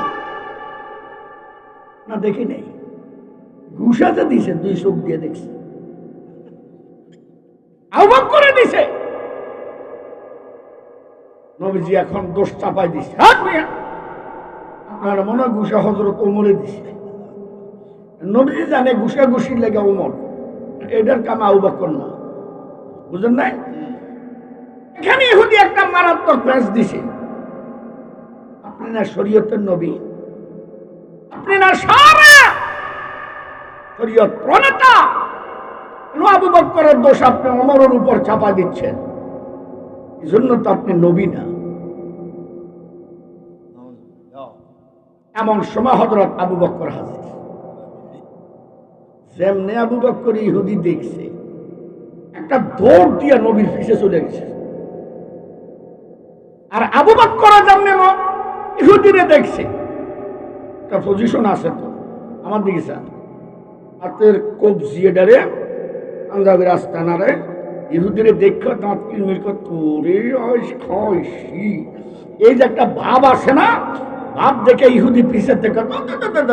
না? দেখি নেই। ঘুষাতে দিছে, দুই চোখ দিয়ে দেখছে। আবু বকরে দিছে। নবীজি এখন দোষ চাপাই দিছে, আপনার মনে হয় ঘুষা হযরত ওমরে দিছে। নবীজি জানে ঘুষা ঘুষি লেগে ওমর, এটার কাম আবু বকর না। বুঝেন নাই? এখানে ইহুদি একটা মারাত্মক প্যাঁচ দিছে। আপনি না শরীয়তের নবী, আপনি না সারা শরীয়ত প্রণেতা, আবু বকরের দোষ আপনি ওমরের উপর চাপা দিচ্ছেন। এই জন্য তো আপনি নবী না। এমন সময় হযরত আবু বকর হাজির। যেমনি আবু বকর ইহুদি দেখছে, একটা দৌড় দিয়ে নবীর পিছে চলে গেছে। আর আবু বকর যেমনি ইহুদিরে দেখছে, একটা পজিশন আছে তো, আমার দিকে চান, হাতের কবজি এটারে পাঞ্জাবের আস্তানারে ইহুদিরে দেখো, দাঁত কিরমির তোরে খাইছি, এই যে একটা ভাব আসে না, ভাব দেখে ইহুদি পিছে দেখে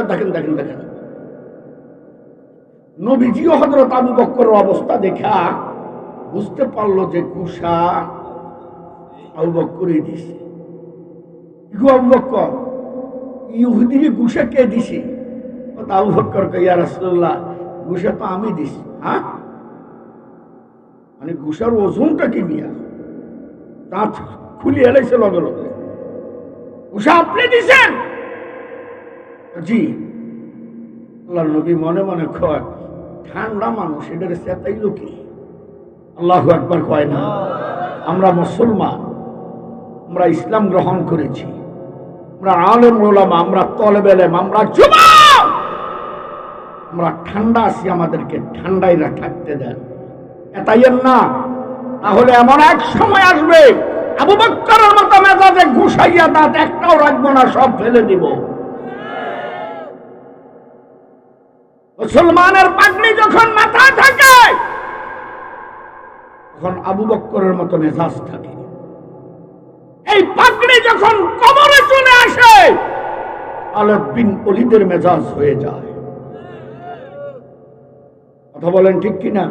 দেখেন দেখেন দেখেন। নবীজিও হযরত আবু বকরের অবস্থা দেখা বুঝতে পারলো যে ঘুষা আবু বকরই দিছে। আবু বকর, ইহুদিকে ঘুষা কে দিছে? আবু বকর কয়, ইয়া রাসূলুল্লাহ, ঘুষা তো আমি দিছি। হ্যাঁ, মানে ঘুষার ওজনটা কি নিয়া? দাঁত খুলে এলাইছে লগে লগে। ঘুষা আপনি দিছেন? জি। আল্লাহ নবী মনে মনে কয়, ঠান্ডা মানুষ এটার চেতাইল কি? আল্লাহু আকবার কয় না? আমরা মুসলমান, আমরা ইসলাম গ্রহণ করেছি, আমরা আলেম ওলামা, আমরা তলেব ইলম, আমরা যুবক, আমরা ঠান্ডা আছি, আমাদেরকে ঠান্ডায় থাকতে দেন, এতাইয়েন না। তাহলে এমন এক সময় আসবে আবু বকরের মতো মেজাজে ঘুষাইয়া দাঁত একটাও রাখবো না, সব ফেলে দিব। মুসলমানের পাগড়ি যখন মাথায় থাকে তখন আবু বকরের মতো মেজাজ থাকে। এই পাগড়ি যখন কবরে চলে আসে খালিদ বিন ওলীদের মেজাজ হয়ে যায়। কথা বলেন ঠিক কিনা?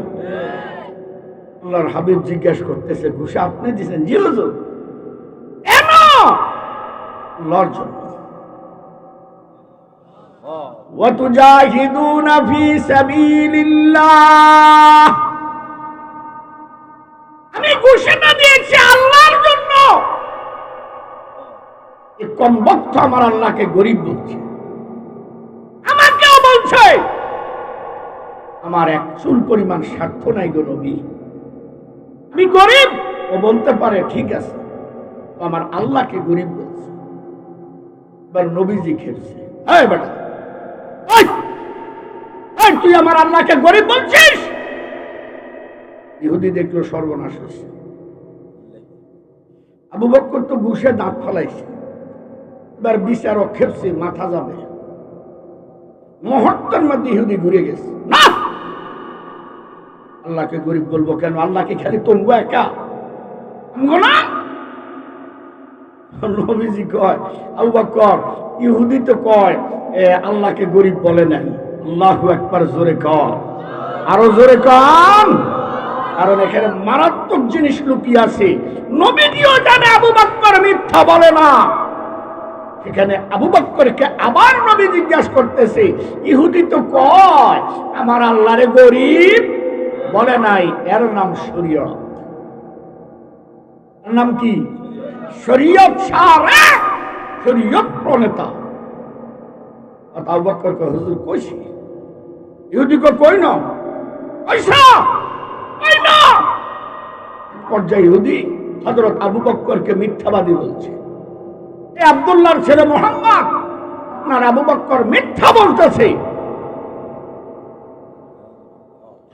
আল্লাহর হাবিব জিজ্ঞেস করতেছে, ঘুষা আপনি দিয়েছেন? জি হুজুর। কেন? আল্লাহর জন্য। ওয়াতুজাহিদুনা ফি সাবিলিল্লাহ, আমি ঘুষাটা দিয়েছি আল্লাহর জন্য। এই কমবক্ত আমার আল্লাহকে গরিব বলছে, আমাকেও বলছে আমার এক চুল পরিমাণ স্বার্থ নাই গো নবী, আমি গরিব। ও বলতে পারে ঠিক আছে, আমার আল্লাহকে গরিব বলছে। এবার নবীজি খেলছে, এই বেটা, তুই আমার আল্লাহকে গরিব বলছিস? ইহুদি দেখলো সর্বনাশ হয়েছে। আবু বকর তো ঘুষে দাঁত ফালাইছে, এবার বিচারক খেপছে, মাথা যাবে। মুহূর্তের মধ্যে ইহুদি ঘুরে গেছে, না আল্লাহকে গরিব বলবো কেন? আল্লাহকে খালি তোমরা একা না? নবীজি কয়, আবু বকর, ইহুদি তো কয় আল্লাহকে গরিব বলে নাই। আল্লাহু আকবার, জোরে কর, আরো জোরে কর। কারণ এখানে মারাত্মক জিনিস লুকিয়ে আছে। নবীজিও জানে আবু বকর মিথ্যা বলে না। এখানে আবু বকরকে আবার নবী জিজ্ঞাসা করতেছে, ইহুদি তো কয় আমার আল্লাহরে গরিব বলে নাই। এর নাম শরীয়ত। এর নাম কি? শরীয়ত সারে, শরীয়ত প্রণেতা। আবু বকর কয়, হুজুর কইছি। ইহুদি কই না, কইছা কই না। পর্যায়ে ইহুদি হযরত আবু বকরকে মিথ্যাবাদী বলছে। এই আব্দুল্লাহর ছেলে মুহাম্মদ, আপনার আবু বকর মিথ্যা বলতেছে।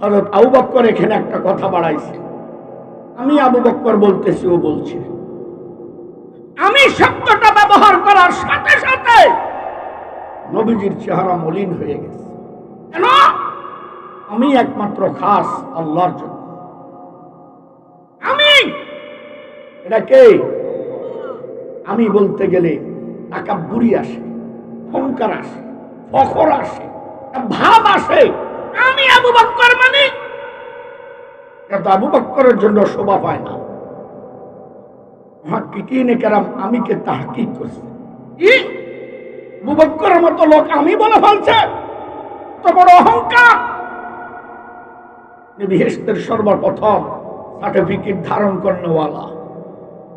হযরত আবু বকর এখানে একটা কথা বাড়াইছে, আমি আবু বকর বলতেছি, ও বলছে। আমি শব্দটা ব্যবহার করার সাথে সাথে নবীজির চেহারা মলিন হয়ে গেছে। কেন? আমি একমাত্র খাস আল্লাহর জন্য। আমি এটা কে? আমি বলতে গেলে তাকাব্বুরি আসে, অহংকার আসে, ফখর আসে, ভাব আসে। আমি আবু বকর মানে এটা আবু বকরের জন্য শোভা পায় না। মুহাক্কিকিনে কেরাম আমিকে তাহকিক করছে, আবু বকরের মতো লোক আমি বলে ফেলছে, এত বড় অহংকার। বেহেশতের সর্বপ্রথম সার্টিফিকেট ধারণ করেনওয়ালা,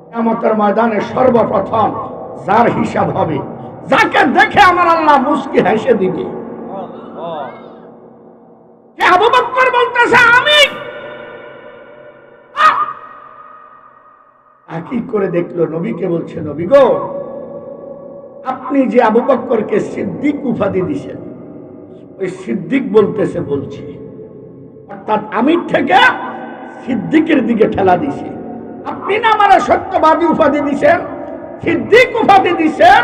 কিয়ামতের ময়দানে সর্বপ্রথম যার হিসাব হবে, যাকে দেখে আমার আল্লাহ মুস্কি হেসে দিবে। আবু বকর বলতেছে আমি। কি করে দেখলো, নবীকে বলছে, নবী গো, আপনি যে আবু বকরকে সিদ্দিক উপাধি দিয়েছেন, ওই সিদ্দিক বলতেছে বলছি, অর্থাৎ আমি থেকে সিদ্দিকের দিকে ঠেলা দিছে। আপনি না আমার সত্যবাদী উপাধি দিছেন, সিদ্দিক উপাধি দিছেন।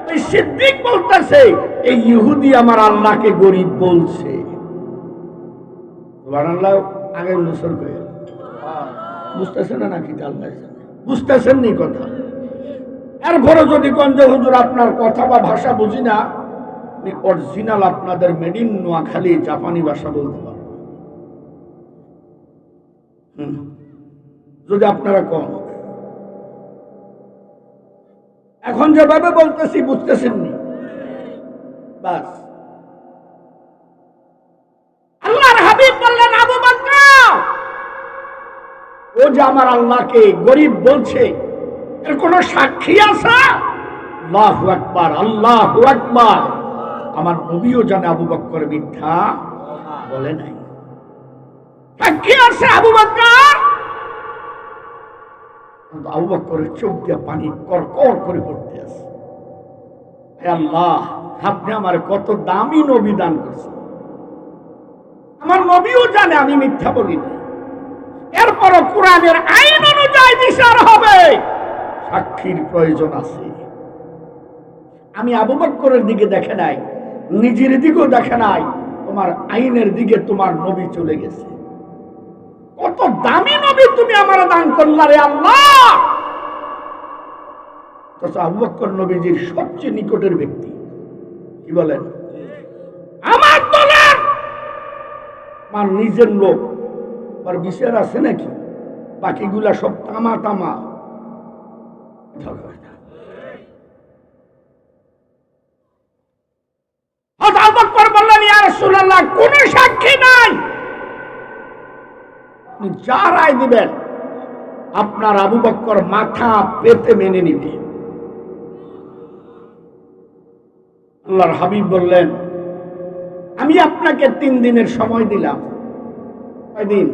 ওই সিদ্দিক বলতেছে এই ইহুদি আমার আল্লাহকে গরিব বলছে। সুবহানাল্লাহ। আগে মুসল কয়ে বুঝতেছেন না নাকি? আল্লাহ বুঝতেছেন নি কথা? এরপরে যদি কোন যে হুজুর আপনার কথা বা ভাষা বুঝি না, আমি অরিজিনাল আপনাদের মেড ইন নোয়াখালী জাপানি ভাষা বলতে পারবো যদি আপনারা কন। এখন যেভাবে বলতেছি বুঝতেছেন নি? বাস। আল্লাহর হাবিব বললেন, আবু বকর, ও যে আমার আল্লাহকে গরিব বলছে, এর কোন সাক্ষী আছে? আল্লাহু আকবার, আল্লাহু আকবার। আমার নবীও জানে আবু বকর মিথ্যা বলে নাই। সাক্ষী আছে আবু বকর, কিন্তু আবু বকরের চোখ দিয়ে পানি করকর করে পড়তে আছে। হে আল্লাহ, আপনি আমার কত দামি নবী দান করছেন। আমার নবীও জানে আমি মিথ্যা বলি না, এরপরও কোরআনের আইন অনুযায়ী বিচার হবে, সাক্ষীর প্রয়োজন আছে। আমি আবু বকরের দিকে দেখে নাই, নিজের দিকেও দেখে নাই, তোমার আইনের দিকে তোমার নবী চলে গেছে। কত দামি নবী তুমি আমার দান করলা রে আল্লাহ। আবু বকর নবীজির সবচেয়ে নিকটের ব্যক্তি, কি বলেন? আমার দলের আমার নিজের লোক, আর বিচার আছে নাকি? বাকিগুলা সব তামা তামা। আবু বকর বললেন, ইয়া রাসূলুল্লাহ, কোন সাক্ষী নাই, আপনি যা রায় দিবেন আপনার আবু বকর মাথা পেতে মেনে নিবে। আল্লাহর হাবিব বললেন, আমি আপনাকে 3 দিনের সময় দিলাম। কয়দিন?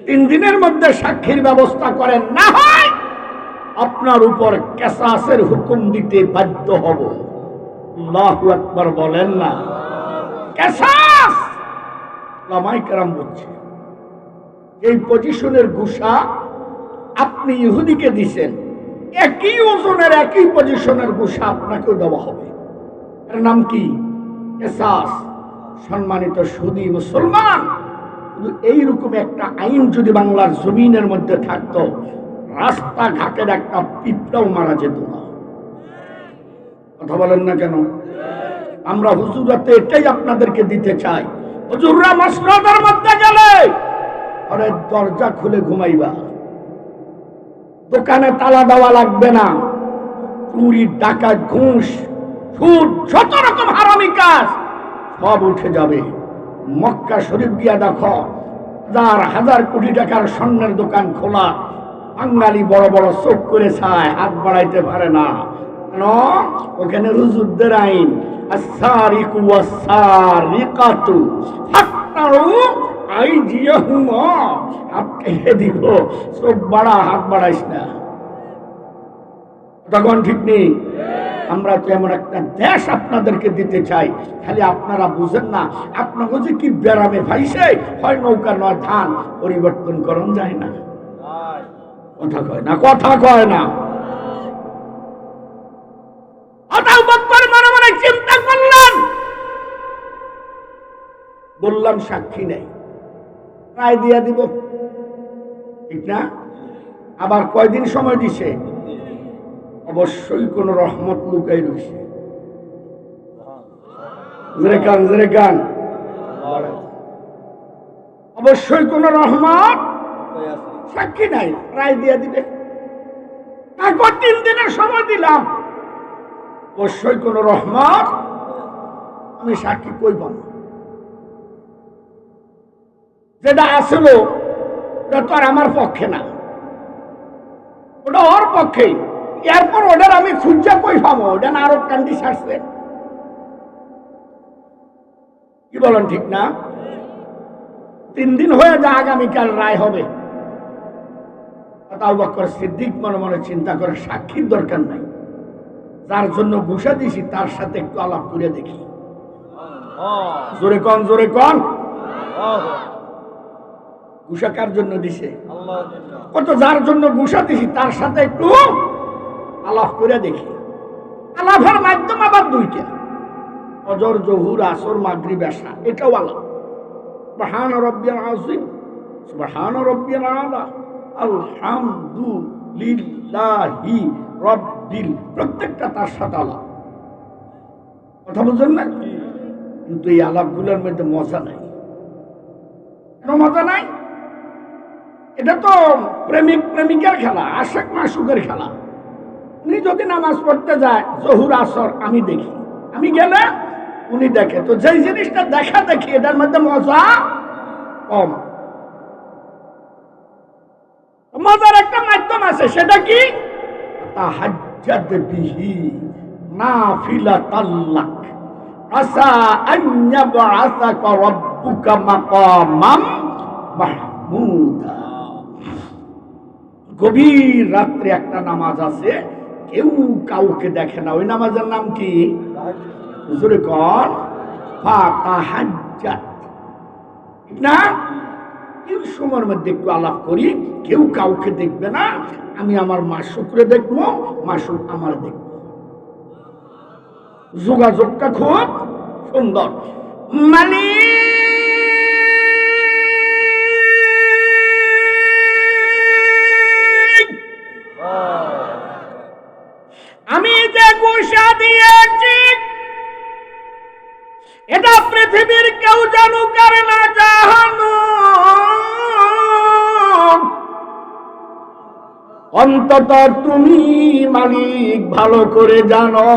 3 দিনের মধ্যে সাক্ষীর ব্যবস্থা করেন, না হয় আপনার উপর কিসাসের হুকুম দিতে বাধ্য হব। আল্লাহু আকবার বলেন না? কিসাস উলামায়ে কেরাম বলছে, এই পজিশনের ঘুষা আপনি ইহুদিকে দিবেন, একই ওজনের একই পজিশনের ঘুষা আপনাকেও দেওয়া হবে। এর নাম কি? কিসাস। সম্মানিত সুদী মুসলমান, এইরকম একটা আইন যদি বাংলার জমিনের মধ্যে থাকতো, রাস্তাঘাটের একটা পিঁপড়াও মারা যেত না। কথা বলেন না কেন? আমরা হুজুরাতে এটাই আপনাদেরকে দিতে চাই। হুজুররা মসজিদের মধ্যে গেলে আরে দরজা খুলে ঘুমাইবা, দোকানে তালা দেওয়া লাগবে না, চুরি, ডাকাত, ঘুষ, সুদ, যত রকম হারামি কাজ সব উঠে যাবে। মক্কা শরীফ গিয়া দেখো, হাজার হাজার কোটি টাকার স্বর্ণের দোকান খোলা, বাঙালি বড় বড় চোখ করে চায়, হাত বাড়াইতে পারে না। কেন? ওখানে হুজুরদের আইন, আস-সারিকু ওয়াস-সারিকাতু ফাকতাউ আইদিয়াহুমা, হাত কেটে দিব, চোখ বাড়া, হাত বাড়াইস না। তখন ঠিক নেই। আমরা তো এমন একটা দেশ আপনাদেরকে দিতে চাই, খালি আপনারা বুঝেন না, আপনাকে যে কি ব্যারামে ভাইছে, হয় নৌকা নয় ধান, পরিবর্তন করন যায় না। কথা কয় না, কথা কয় না। আবু বকর মনে মনে চিন্তা করলেন, বললাম সাক্ষী নেই, রায় দিয়া দিব, ঠিক না? আবার কয়দিন সময় দিছে? অবশ্যই কোন রহমত লুকাই রয়েছে। অবশ্যই কোন রহমত, সাক্ষী নাই, রায় দিয়ে দিবে। তারপর 3 দিনের সময় দিলাম, অবশ্যই কোন রহমত, আমি সাক্ষী কই পাবো? যেটা আসলো ওটা তো আর আমার পক্ষে না, ওটা ওর পক্ষেই। এরপর ওটার আমি খুঁজা কই পাবো? ওটা না আরো কান্দি ছাড়ছে, কি বলেন? ঠিক না? 3 দিন হয়ে যা, আগামীকাল রায় হবে। আবু বকর সিদ্দিক মনে মনে চিন্তা করে, সাক্ষীর দরকার নাই, যার জন্য ঘুষা দিছি তার সাথে একটু আলাপ করে দেখি। জোরে কন, জোরে কন। ঘুষা কার জন্য দিছে? কত যার জন্য ঘুষা দিছি তার সাথে একটু আলাপ করে দেখি। আলাপের মাধ্যম আবার 2টা, ফজর, জোহর, আসর, মাগরিব, এশা, এটাও আলাপ। সুবহান রাব্বিয়াল আযীম, সুবহান রাব্বিয়াল আলা, আলহামদুলিল্লাহি রাব্বিল, প্রত্যেকটা তার সাথে আলাপ। কথা বুঝেন না? কিন্তু এই আলাপগুলোর মধ্যে মজা নাই। কেন মজা নাই? এটা তো প্রেমিক প্রেমিকার খেলা, আশেক মাসুকের খেলা। উনি যদি নামাজ পড়তে যায়, জোহর আসর আমি দেখি, আমি গেলে উনি দেখে, তো যেই জিনিসটা দেখা দেখি এটার মধ্যে মজা কম। মজার একটা মাধ্যম আছে, সেটা কি? তাহাজ্জুদ বিহি নাফিলাতাল লাক, আসা আন ইয়াবআসাকা রাব্বুকা মাকামাম মাহমুদা। গভীর রাত্রে একটা নামাজ আছে, কেউ কাউকে দেখে না, ওই নামাজের নাম কি? জোরে কর, ফাতাহাজ্জাত। ঠিক না? এই সময়ের মধ্যে একটু আলাপ করি, কেউ কাউকে দেখবে না, আমি আমার মাশরুকরে দেখবো, মাশরুক আমার দেখবো। যোগাযোগটা খুব সুন্দর। আমি যে ঘোষা দিয়েছি এটা পৃথিবীর কেউ জানুক আর না জানুক, অন্তত তুমি মালিক ভালো করে জানো।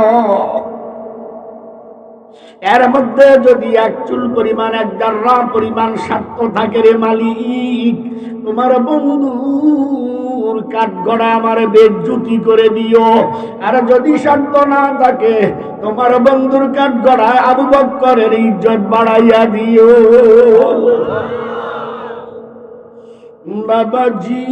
এর মধ্যে যদি এক চুল পরিমাণ, এক জাররা পরিমাণ স্বার্থ থাকে রে মালিক, তোমার বন্ধুর কাঠগড়া আমার বেজ্জতি করে দিও। আর যদি স্বার্থ না থাকে, তোমার বন্ধুর কাঠগড়ায় আবু বকরের ইজ্জত বাড়াইয়া দিও বাবাজি।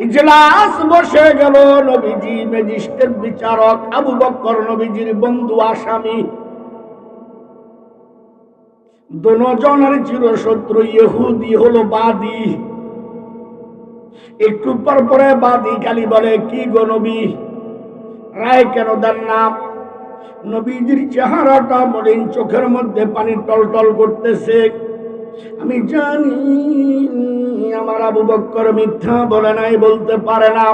ইজলাস বসে গেল, নবীজি ম্যাজিস্ট্রেট বিচারক, আবু বকর নবীজির বন্ধু আসামি, দুজনের চিরশত্রু। ইহুদি হলো বাদী। একটু পর পরে বাদী খালি বলে, কি গো নবী, রায় কেন দেন না? নবীজির চেহারাটা মলিন, চোখের মধ্যে পানি টলটল করতেছে। আমি জানি আমার আবু বকর মিথ্যা বলে নাই, বলতে পারে না,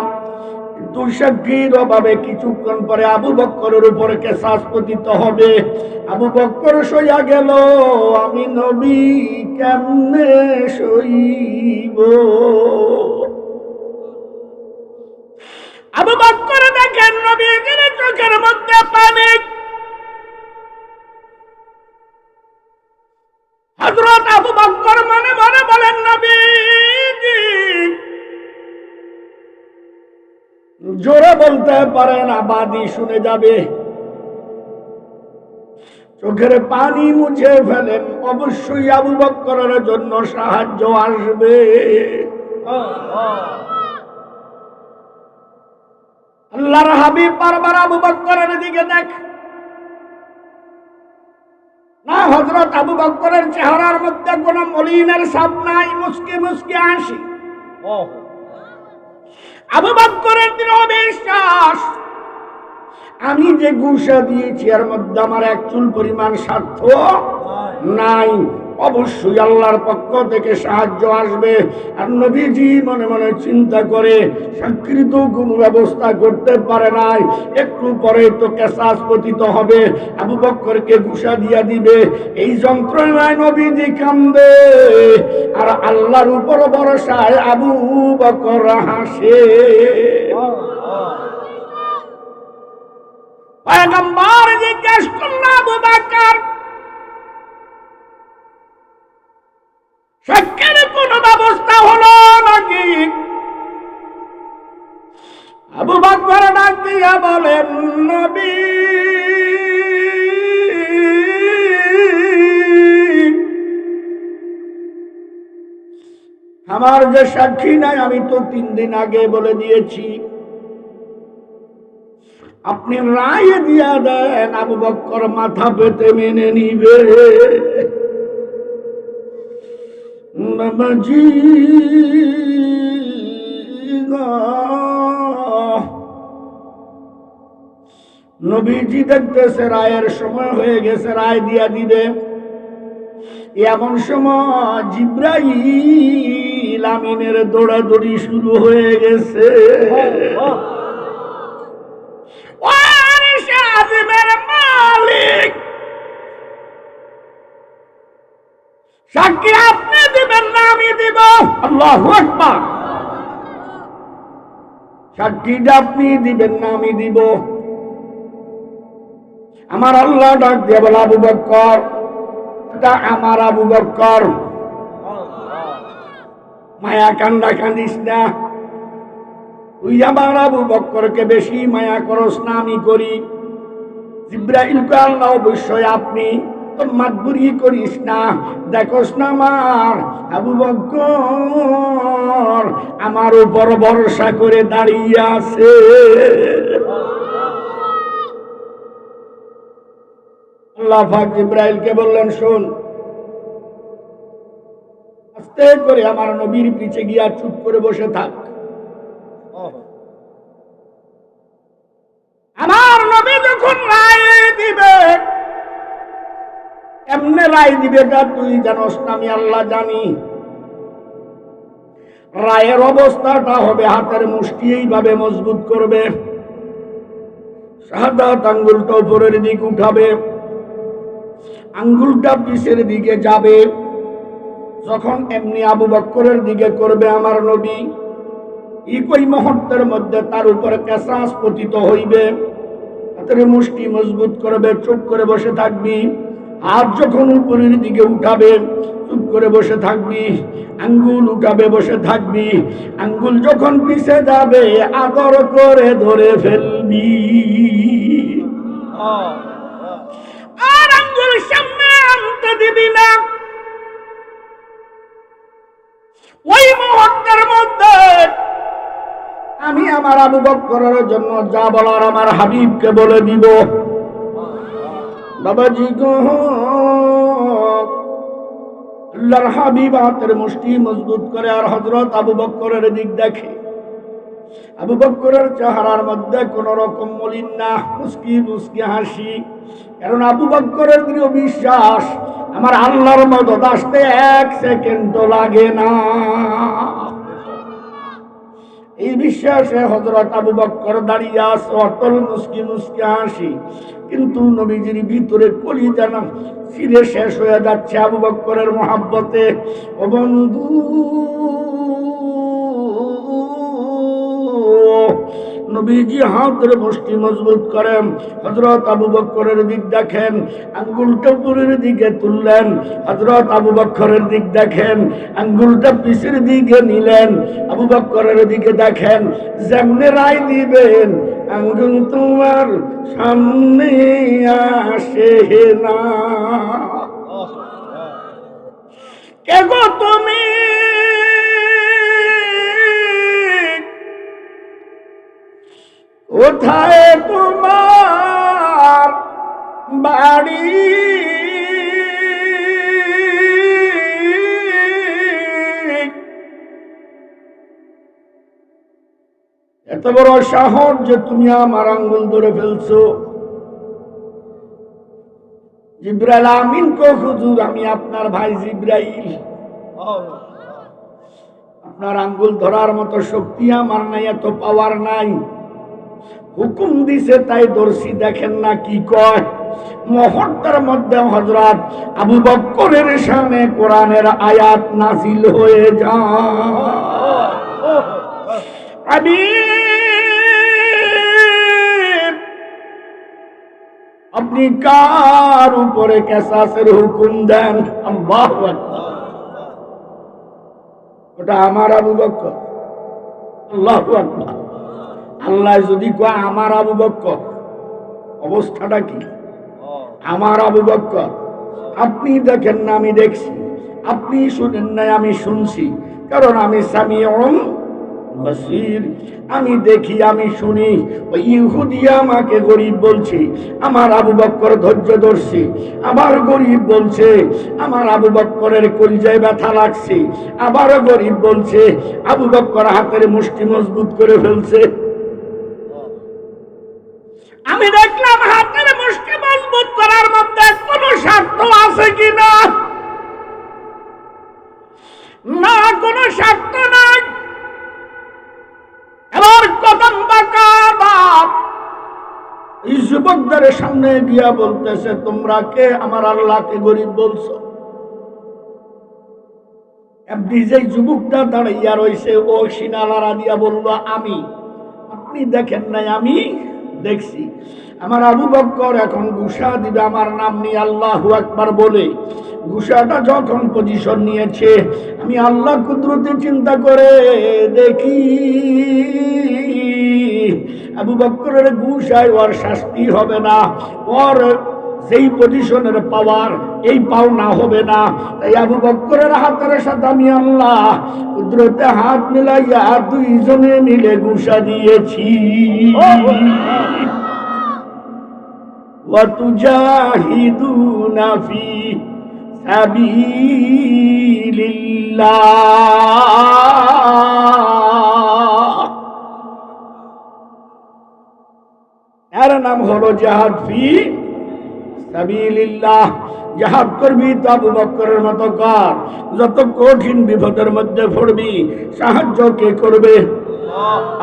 কিন্তু সাক্ষীর অভাবে কিছুক্ষণ পরে আবু বকরের উপরে কেসাস পতিত হবে। আবু বকর সইয়া গেল, আমি নবী কেমনে সইব? আবু বকর দেখেন নবীর চোখের মধ্যে পানি। হযরত আবু বকর মনে মনে বলেন, নবীজি জোরে বলতে পারে না, বাদী শুনে যাবে। চোখের পানি মুছে ফেলেন, অবশ্যই আবু বকরের জন্য সাহায্য আসবে। আল্লাহর হাবিব বারবার আবু বকরের দিকে দেখ না, হযরত আবু বকরের চেহারার মধ্যে কোন মলিনের ছাপ নাই, মুস্কি মুস্কি হাসি। আবু বকরের দৃঢ় বিশ্বাস, আমি যে ঘুষা দিয়েছি এর মধ্যে আমার এক চুল পরিমাণ স্বার্থ নাই, অবশ্যই আল্লাহর পক্ষ থেকে সাহায্য আসবে। আর নবীজি মনে মনে চিন্তা করে, স্বীকৃত কোনো ব্যবস্থা করতে পারে নাই, একটু পরে তো কেসাস পতিত হবে, আবু বকরকে ঘুষা দিয়া দিবে। এই যন্ত্রণায় নবীজি কান্দে, আর আল্লাহর উপর ভরসায় আবু বকর হাসে। পয়গম্বর জিজ্ঞেস করল, আবু বকর সাক্ষীর কোন ব্যবস্থা হলো নাকি? আবু বকর ডাক দিয়া বলেন, নবী আমার যে সাক্ষী নাই আমি তো 3 দিন আগে বলে দিয়েছি, আপনি রায় দিয়া দেন, আবু বকর মাথা পেতে মেনে নিবে। বাবাজি নবীজি দেখতেছে রায়ের সময় হয়ে গেছে, রায় দিয়া দিবে। এমন সময় জিব্রাইল আমিনের দৌড়াদৌড়ি শুরু হয়ে গেছে। মালিক সাক্ষী আপনি দিবেন না আমি দিব? আল্লাহু আকবার। সাক্ষীটা আপনি দিবেন না আমি দিব? আমার আল্লাহ ডাক দিয়ে বলে, আবু বকর, এটা আমার আবু বকর, মায়া কান্দা কান্দিস না। তুই আমার আবু বকরকে বেশি মায়া করস না আমি করি। জিব্রাইলকে আল্লাহ অবশ্যই আপনি তো মাতবুরি করিস না, দেখোস না আমার আবু বকর আমার উপর ভরসা করে দাঁড়িয়ে আছে। আল্লাহ পাক জিব্রাইলকে বললেন, শোন, আস্তে করে আমার নবীর পিছে গিয়া চুপ করে বসে থাক। আমার নবী যখন রায় দিবে, এমনে রায় দিবে যা তুই জানোস না, আমি আল্লাহ জানি। রায়ের অবস্থাটা হবে হাতের মুষ্টি এইভাবে মজবুত করবে, শাহাদাত আঙ্গুলটা উপরের দিকে উঠাবে, আঙ্গুলটা পিছের দিকে যাবে। যখন এমনি আবু বকরের দিকে করবে আমার নবী, ওই মুহূর্তের মধ্যে তার উপরে কেসাস পতিত হইবে। হাতের মুষ্টি মজবুত করবে, চুপ করে বসে থাকবি। হাত যখন উপরের দিকে উঠাবে, চুপ করে বসে থাকবি। আঙ্গুল উঠাবে, বসে থাকবি। আঙ্গুল যখন পিছে যাবে, আদর করে ধরে ফেলবি। আর আঙ্গুল সামনে আনতে দিবি না। ওই মুহূর্তের মধ্যে আমি আমার আবু বকরের জন্য যা বলার আমার হাবিবকে বলে দিব। বাবাজি গো, আল্লাহর হাবিব হাতের মুষ্টি মজবুত করে আর হযরত আবু বকরের দিক দেখে। আবু বকরের চেহারার মধ্যে কোন রকম মলিন না, মুস্কি মুস্কি হাসি। কারণ আবু বকরের দৃঢ় বিশ্বাস, আমার আল্লাহর মদদ আসতে 1 সেকেন্ডও লাগে না। এই বিশ্বাসে হযরত আবু বকর দাঁড়িয়ে আছে, অটল মুস্কি মুস্কি হাসি। কিন্তু নবীজির ভিতরে কলিজা না ছিঁড়ে শেষ হয়ে যাচ্ছে আবু বকরের মহাব্বতে। ও বন্ধু, নবীজি হাতের মুষ্টি মজবুত করেন, হযরত আবু বকরের দিক দেখেন, আঙ্গুলটা উপরের দিকে তুললেন। হযরত আবু বকরের দিক দেখেন, আঙ্গুলটা পিছের দিকে নিলেন। আবু বকরের দিকে দেখেন, যেমনে রায় দিবেন আঙ্গুল তোমার সামনে আসে না। কে গো তুমি? কোথায় তোমার বাড়ি? এত বড় সাহস যে তুমি আমার আঙ্গুল ধরে ফেলছো। জিব্রাইল আমিন কো, হুজুর আমি আপনার ভাই জিব্রাইল। আপনার আঙ্গুল ধরার মতো শক্তি আমার নাই, এত পাওয়ার নাই। হুকুম দিছে তাই দর্শি, দেখেন না কি কয়। মুহূর্তের মধ্যে হযরত আবু বকরের শানে কোরআনের আয়াত নাযিল হয়ে যায়। আপনি কার উপরে কেসাসের হুকুম দেন? আল্লাহু আকবার। ওটা আমার আবু বকর। আল্লাহু আকবার। আল্লাহ যদি কয় আমার আবু বকর, অবস্থাটা কি? আমার আবু বকর। আপনি দেখেন না আমি দেখছি, আপনি শুনেন নাই আমি শুনছি। কারণ আমি সামিউন বাসীর, আমি দেখি আমি শুনি। ওই ইহুদি আমাকে গরিব বলছে, আমার আবু বকর ধৈর্য ধরছে। আবার গরিব বলছে আমার আবু বকরের কলিজায় ব্যথা লাগছে। আবারও গরিব বলছে আবু বকর হাতের মুষ্টি মজবুত করে ফেলছে। আমি দেখলাম হাতের মুষ্টি মজবুত করার মধ্যে কোন স্বার্থ আছে কিনা? না, কোন স্বার্থ নাই। এবার কদম বাঁকা বাপ এই যুবকদের সামনে গিয়া বলতেছে, তোমরা কে আমার আল্লাহকে গরিব বলছো? এমনি যে যুবকটা দাঁড়াইয়া রয়েছে, ও সিনালারা দিয়া বলল, আমি। আপনি দেখেন নাই, আমি দেখছি। আমার আবু বকর এখন ঘুষা দিবে আমার নাম নিয়ে আল্লাহু আকবার বলে। ঘুষাটা যখন পজিশন নিয়েছে, আমি আল্লাহ কুদরতে চিন্তা করে দেখি আবু বকরের ঘুষায় ওর শাস্তি হবে না, ওর যেই পজিশনের পাওয়ার এই পাওনা হবে না। তাই আবু বকরের হাতের সাথে আমি আল্লাহ কুদরতে হাত মিলাইয়া দুইজনে মিলে ঘুষা দিয়েছি। ওয়াতুজাহিদুনা ফি সাবিলিল্লাহ, এর নাম হলো জিহাদ ফি সাবিলিল্লাহ। জিহাদ করবি তো আবু বকরের মতো কর। যত কঠিন বিপদের মধ্যে পড়বি, সাহায্য কে করবে?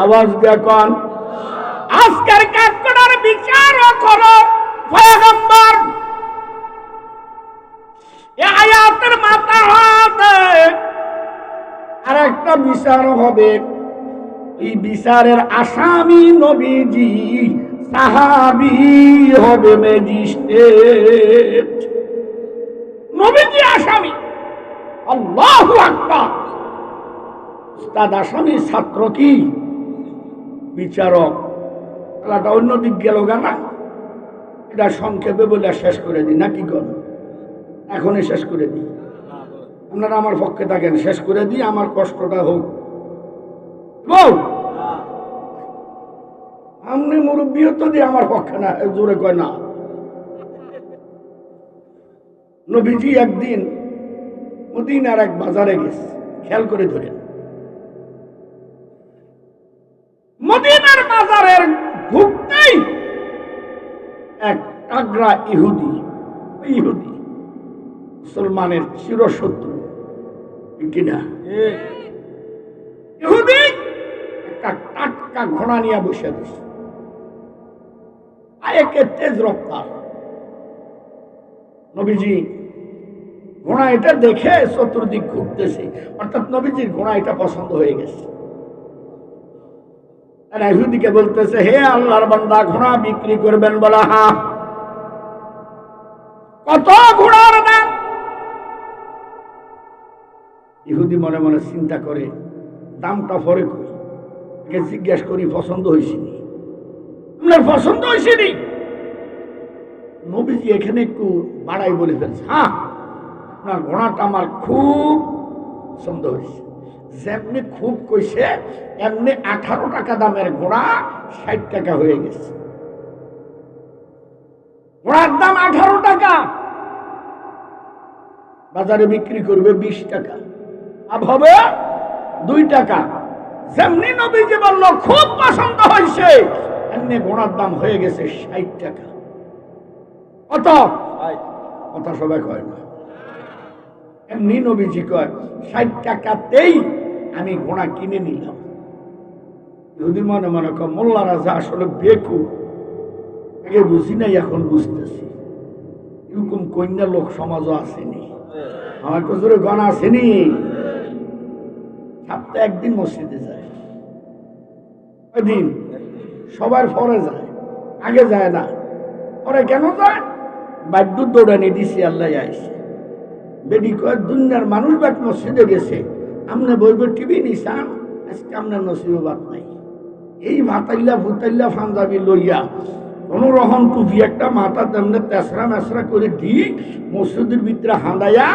আওয়াজ দেখুন, আজকের কাঠগড়ার বিচারও করো পয়গম্বর। এই আয়াতের মাথা হাতে আর একটা বিচার হবে। এই বিচারের আসামি নবীজি, সাহাবী হবে ম্যাজিস্ট্রেট। নবীজি আসামি, আল্লাহু আকবার। উস্তাদ আসামি, ছাত্র কি বিচারক। খেলাটা অন্যদিক গেল গানা। এটা সংক্ষেপে বলে শেষ করে দিই, নাকি কোন এখনই শেষ করে দিই? আপনারা আমার পক্ষে থাকেন, শেষ করে দিই, আমার কষ্টটা হোক। আপনি মুরব্বীও তো দিয়ে আমার পক্ষে না, জোরে কয় না। নবীজি একদিন মদিনার এক বাজারে গেছে, খেয়াল করে ধরেন। মদিনার বাজারের ঢুকতেই এক টাগরা ইহুদি, ইহুদি মুসলমানের চিরশত্রু কিনা, ইহুদি একটা টাটকা ঘোড়া নিয়ে বসে দিছে, আয়েকে তেজ রফতার। নবীজি ঘোড়া এটা দেখে চতুর্দিক ঘুরতেছে, অর্থাৎ নবীজির ঘোড়া এটা পছন্দ হয়ে গেছে। ইহুদিকে বলতেছে, হে আল্লাহর বান্দা, ঘোড়া বিক্রি করবেন? বলা হ্যাঁ। কত ঘোড়ার দাম? ইহুদি মনে মনে চিন্তা করে, দামটা পরে কই, জিজ্ঞেস করি পছন্দ হয়েছিনি, আপনার পছন্দ হয়েছিনি? নবীজি এখানে একটু বাড়াই বলে ফেলছে, হ্যাঁ আপনার ঘোড়াটা আমার খুব পছন্দ হয়েছে। যেমনি খুব কইছে এমনি 18 টাকা দামের ঘোড়া 60 টাকা হয়ে গেছে। ঘোড়ার দাম 18 টাকা, বাজারে বিক্রি করবে 20 টাকা, লাভ হবে 2 টাকা। যেমনি নবীজি বলল খুব পছন্দ হয়েছে, এমনি ঘোড়ার দাম হয়ে গেছে 60 টাকা। কত? কথা সবাই কয় না। এমনি নবীজি কয় 60 টাকাতেই আমি ঘোড়া কিনে নিলাম। যদি মনে মনে কয় মোল্লা রাজা আসলে বেকু, আগে বুঝি নাই এখন বুঝতেছি। এরকম কন্যা লোক সমাজও আসেনি, আমার কজরে গণ আসেনি। সপ্তাহে একদিন মসজিদে যায়, ওইদিন সবার পরে যায়, আগে যায় না। পরে কেন যায়? বাদ্য দৌড়ানি দিছি, আল্লাহ আইসে। বেডি কয় দুনিয়ার মানুষ বাট মসজিদে গেছে, আমনে বইব টিভি নিসান, আজকে আপনার নসিবে বাদ নাই। এই ভাতাইল্লা ভুতাইল্লা ফাঞ্জাবি লইয়া কোন রকম টুপি একটা মাথা তেমনি তেসরা মেসরা করে দি মসজিদের ভিতরে হাঁদাইয়া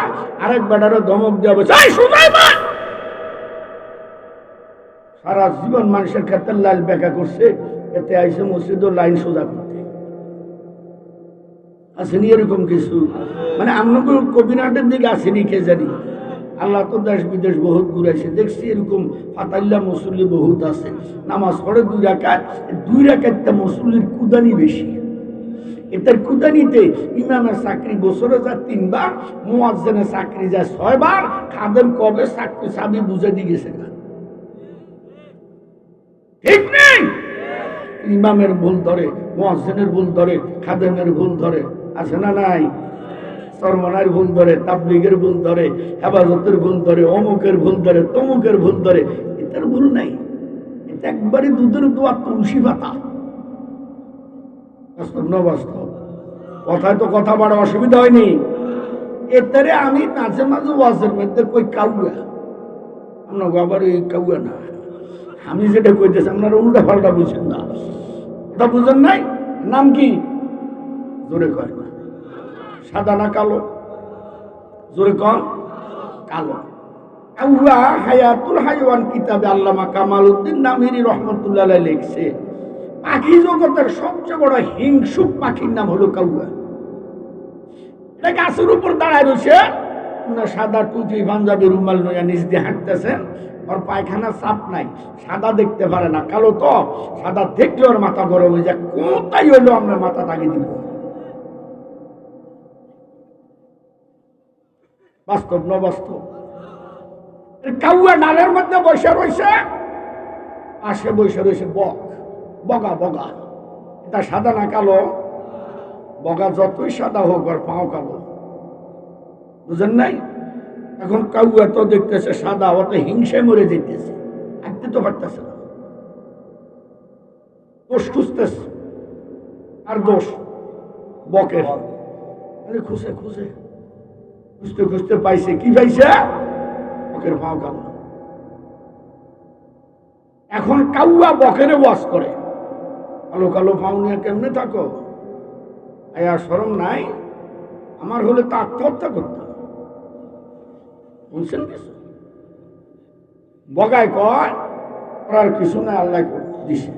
আরেক বেটারও ধমক দেওয়া বলছে, সারা জীবন মানুষের ক্ষেত্রে লাল বেকা করছে, এতে আইসে মসজিদ লাইন সোজা করতে। আসেনি এরকম কিছু? মানে আপনাকে কবিরাটের দিকে আসেনি কে জানি। আল্লাহ তো দেশ বিদেশ বহুত ঘুরাইছে, দেখছি এরকম ফাতাল্লা মুসল্লি বহুত আছে। নামাজ পড়ে 2 রাকাত, 2 রাকাতটা মুসল্লির কুদানি বেশি। এটার কুদানিতে ইমামের চাকরি বছরে যায় 3 বার, মুয়াজ্জিনের চাকরি যায় 6 বার। খাদেম কবে চাকরি চাবি বুঝে দিয়ে গেছে না, ঠিক নেই? ইমামের ভুল ধরে, মুয়াজ্জিনের ভুল ধরে, খাদেমের ভুল ধরে, আছে না নাই? সরমনার ভুল ধরে, তাবলীগের ভুল ধরে, হেফাজতের ভুল ধরে, অমুকের ভুল ধরে, তমুকের ভুল ধরে। এটার ভুল নাই, একবারই দুধের দোয়া তুলসী পাতা। বাস্তব না বাস্তব? কথায় তো কথা বাড়া অসুবিধা হয়নি। এটারে আমি মাঝে মাঝে ওয়াজের মধ্যে কই কাউয়া, আপনার আবার এই কাউয়া না, আমি যেটা কইতেছি আপনারা উল্টা পাল্টা বুঝেন না। ওটা বুঝেন নাই? নাম কি? জোরে কয় না। সাদা না কালো? জোরে কন। কালো। কাউয়া হায়াতুল হাইওয়ান কিতাবে আল্লামা কামাল উদ্দিন নামিরি রহমতুল্লাহ আলাইহি লিখছে, পাখি জগতের সবচেয়ে বড় হিংসুক পাখির নাম হলো কাউয়া। এটা গাছের উপর দাঁড়ায় রয়েছে, সাদা টুপি পাঞ্জাবি রুমাল নয়া নিচ দিয়ে হাঁটতেছেন, ওর পায়খানা চাপ নাই, সাদা দেখতে পারে না, কালো তো, সাদা দেখলে ওর মাথা গরম হয়ে যায়, কোথায় হইলো আপনার মাথা তাগিয়ে দিব। বাস্তব না বাস্তব? কাউয়া ডালের মধ্যে বসে রয়েছে, পাশে বসে রয়েছে বক, বগা বগা। এটা সাদা না কালো? বগা যতই সাদা হোক ওর পাও কালো, বুঝেন নাই? এখন কাউয়া তো দেখতেছে সাদা, অত হিংসে মরে যেতেছে, হাঁটতে তো পারতেছে না, দোষ খুঁজতেছে। আর দোষ বকের, খুঁজে খুঁজে খুঁজতে খুঁজতে পাইছে, কি পাইছে? বকের পাও কালো। এখন কাউয়া বকেরে ওয়াজ করে, কালো কালো পাও নিয়ে কেমনে থাকো, আয়া শরম নাই? আমার হলে তো আত্মহত্যা করতাম। শুনছেন কিছু? বগায় কয় করার কিছু না, আল্লাহ দিছে,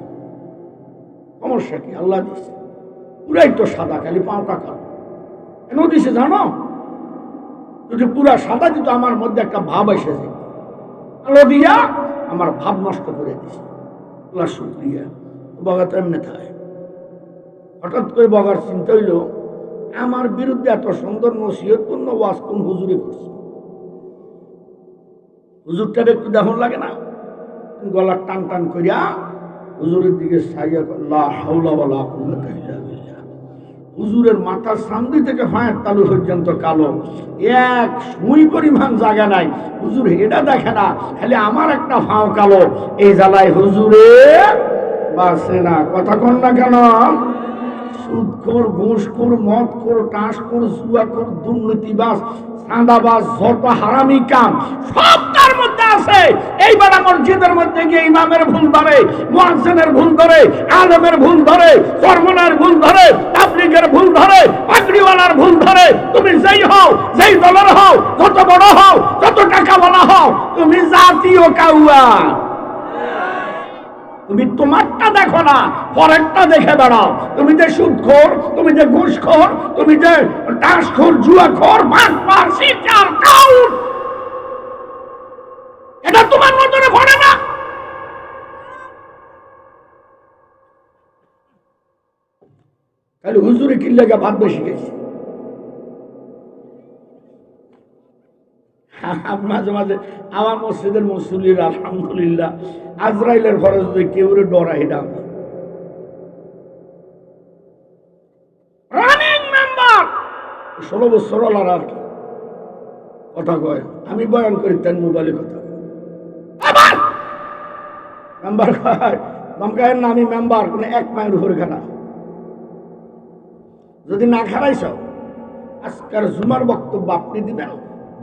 সমস্যা কি? আল্লাহ দিছে, পুরাই তো সাদা, খালি পাওটা কালো। কেন দিছে জানো? যদি পুরা সাদা দিত আমার মধ্যে একটা ভাব এসে যেত, কালো দিয়া আমার ভাব নষ্ট করে দিছে। আল্লাহ শুকরিয়া। বগা তো এমনি থাকে। হঠাৎ করে বগার চিন্তা হইল, আমার বিরুদ্ধে এত সুন্দর নসিহতপূর্ণ ওয়াজ কোন হুজুরে করছে, হুজুরটার একটু দেখুন লাগে না? গলা টান টান করিয়া হুজুরের দিকে সাইয়া, লা হাওলা ওয়ালা কুওয়াতা ইল্লা বিল্লাহ। হুজুরের মাথার সামনে থেকে ফায়ের তালু পর্যন্ত কালো, এক সুই পরিমাণ জায়গা নাই। হুজুর এটা দেখে না, খালি আমার একটা ফাও কালো। এই জ্বালায় হুজুরে বাসে না। কথা কন না কেন? সুদখোর, ঘুষখোর, মদখোর, টাসখোর, জুয়াখোর, দুর্নীতিবাজ, চাঁদাবাজ, যত হারামি কাম সব তার মধ্যে আছে। এই বেলা মসজিদের মধ্যে গিয়ে ইমামের ভুল ধরে, মুয়াজ্জিনের ভুল ধরে, আলেমের ভুল ধরে, চরমনের ভুল ধরে, তাবলীগের ভুল ধরে, পাগড়িওয়ালার ভুল ধরে। তুমি যেই হও, যেই দলের হও, যত বড় হও, যত টাকাওয়ালা হও, তুমি জাতীয় কাউয়া। তুমি তোমারটা দেখো না, পরেরটা দেখে বেড়াও। তুমি যে সুদখোর, তুমি যে ঘুষখোর, তুমি যে টাসখোর, জুয়াখোর, বাটপার, সিটার, কাউট, এটা তোমার নজরে পড়ে না। তাহলে হুজুরে কি লেগে ভাত বেশি গেছে? মাঝে মাঝে আমার মসজিদের মুসল্লির আলহামদুলিল্লাহ আজরাইলের ফরজ কেউ ডরাই না। রানিং মেম্বার 16 বছর আর কি কথা কয়, আমি বয়ান করি তার মোবাইলে কথা মেম্বার কয়, দমকায়ের না আমি মেম্বার, কোনো এক মায়ের উপরে খানা যদি না খারাইছ, আজকের জুমার বক্তব্য আপনি দিবেন,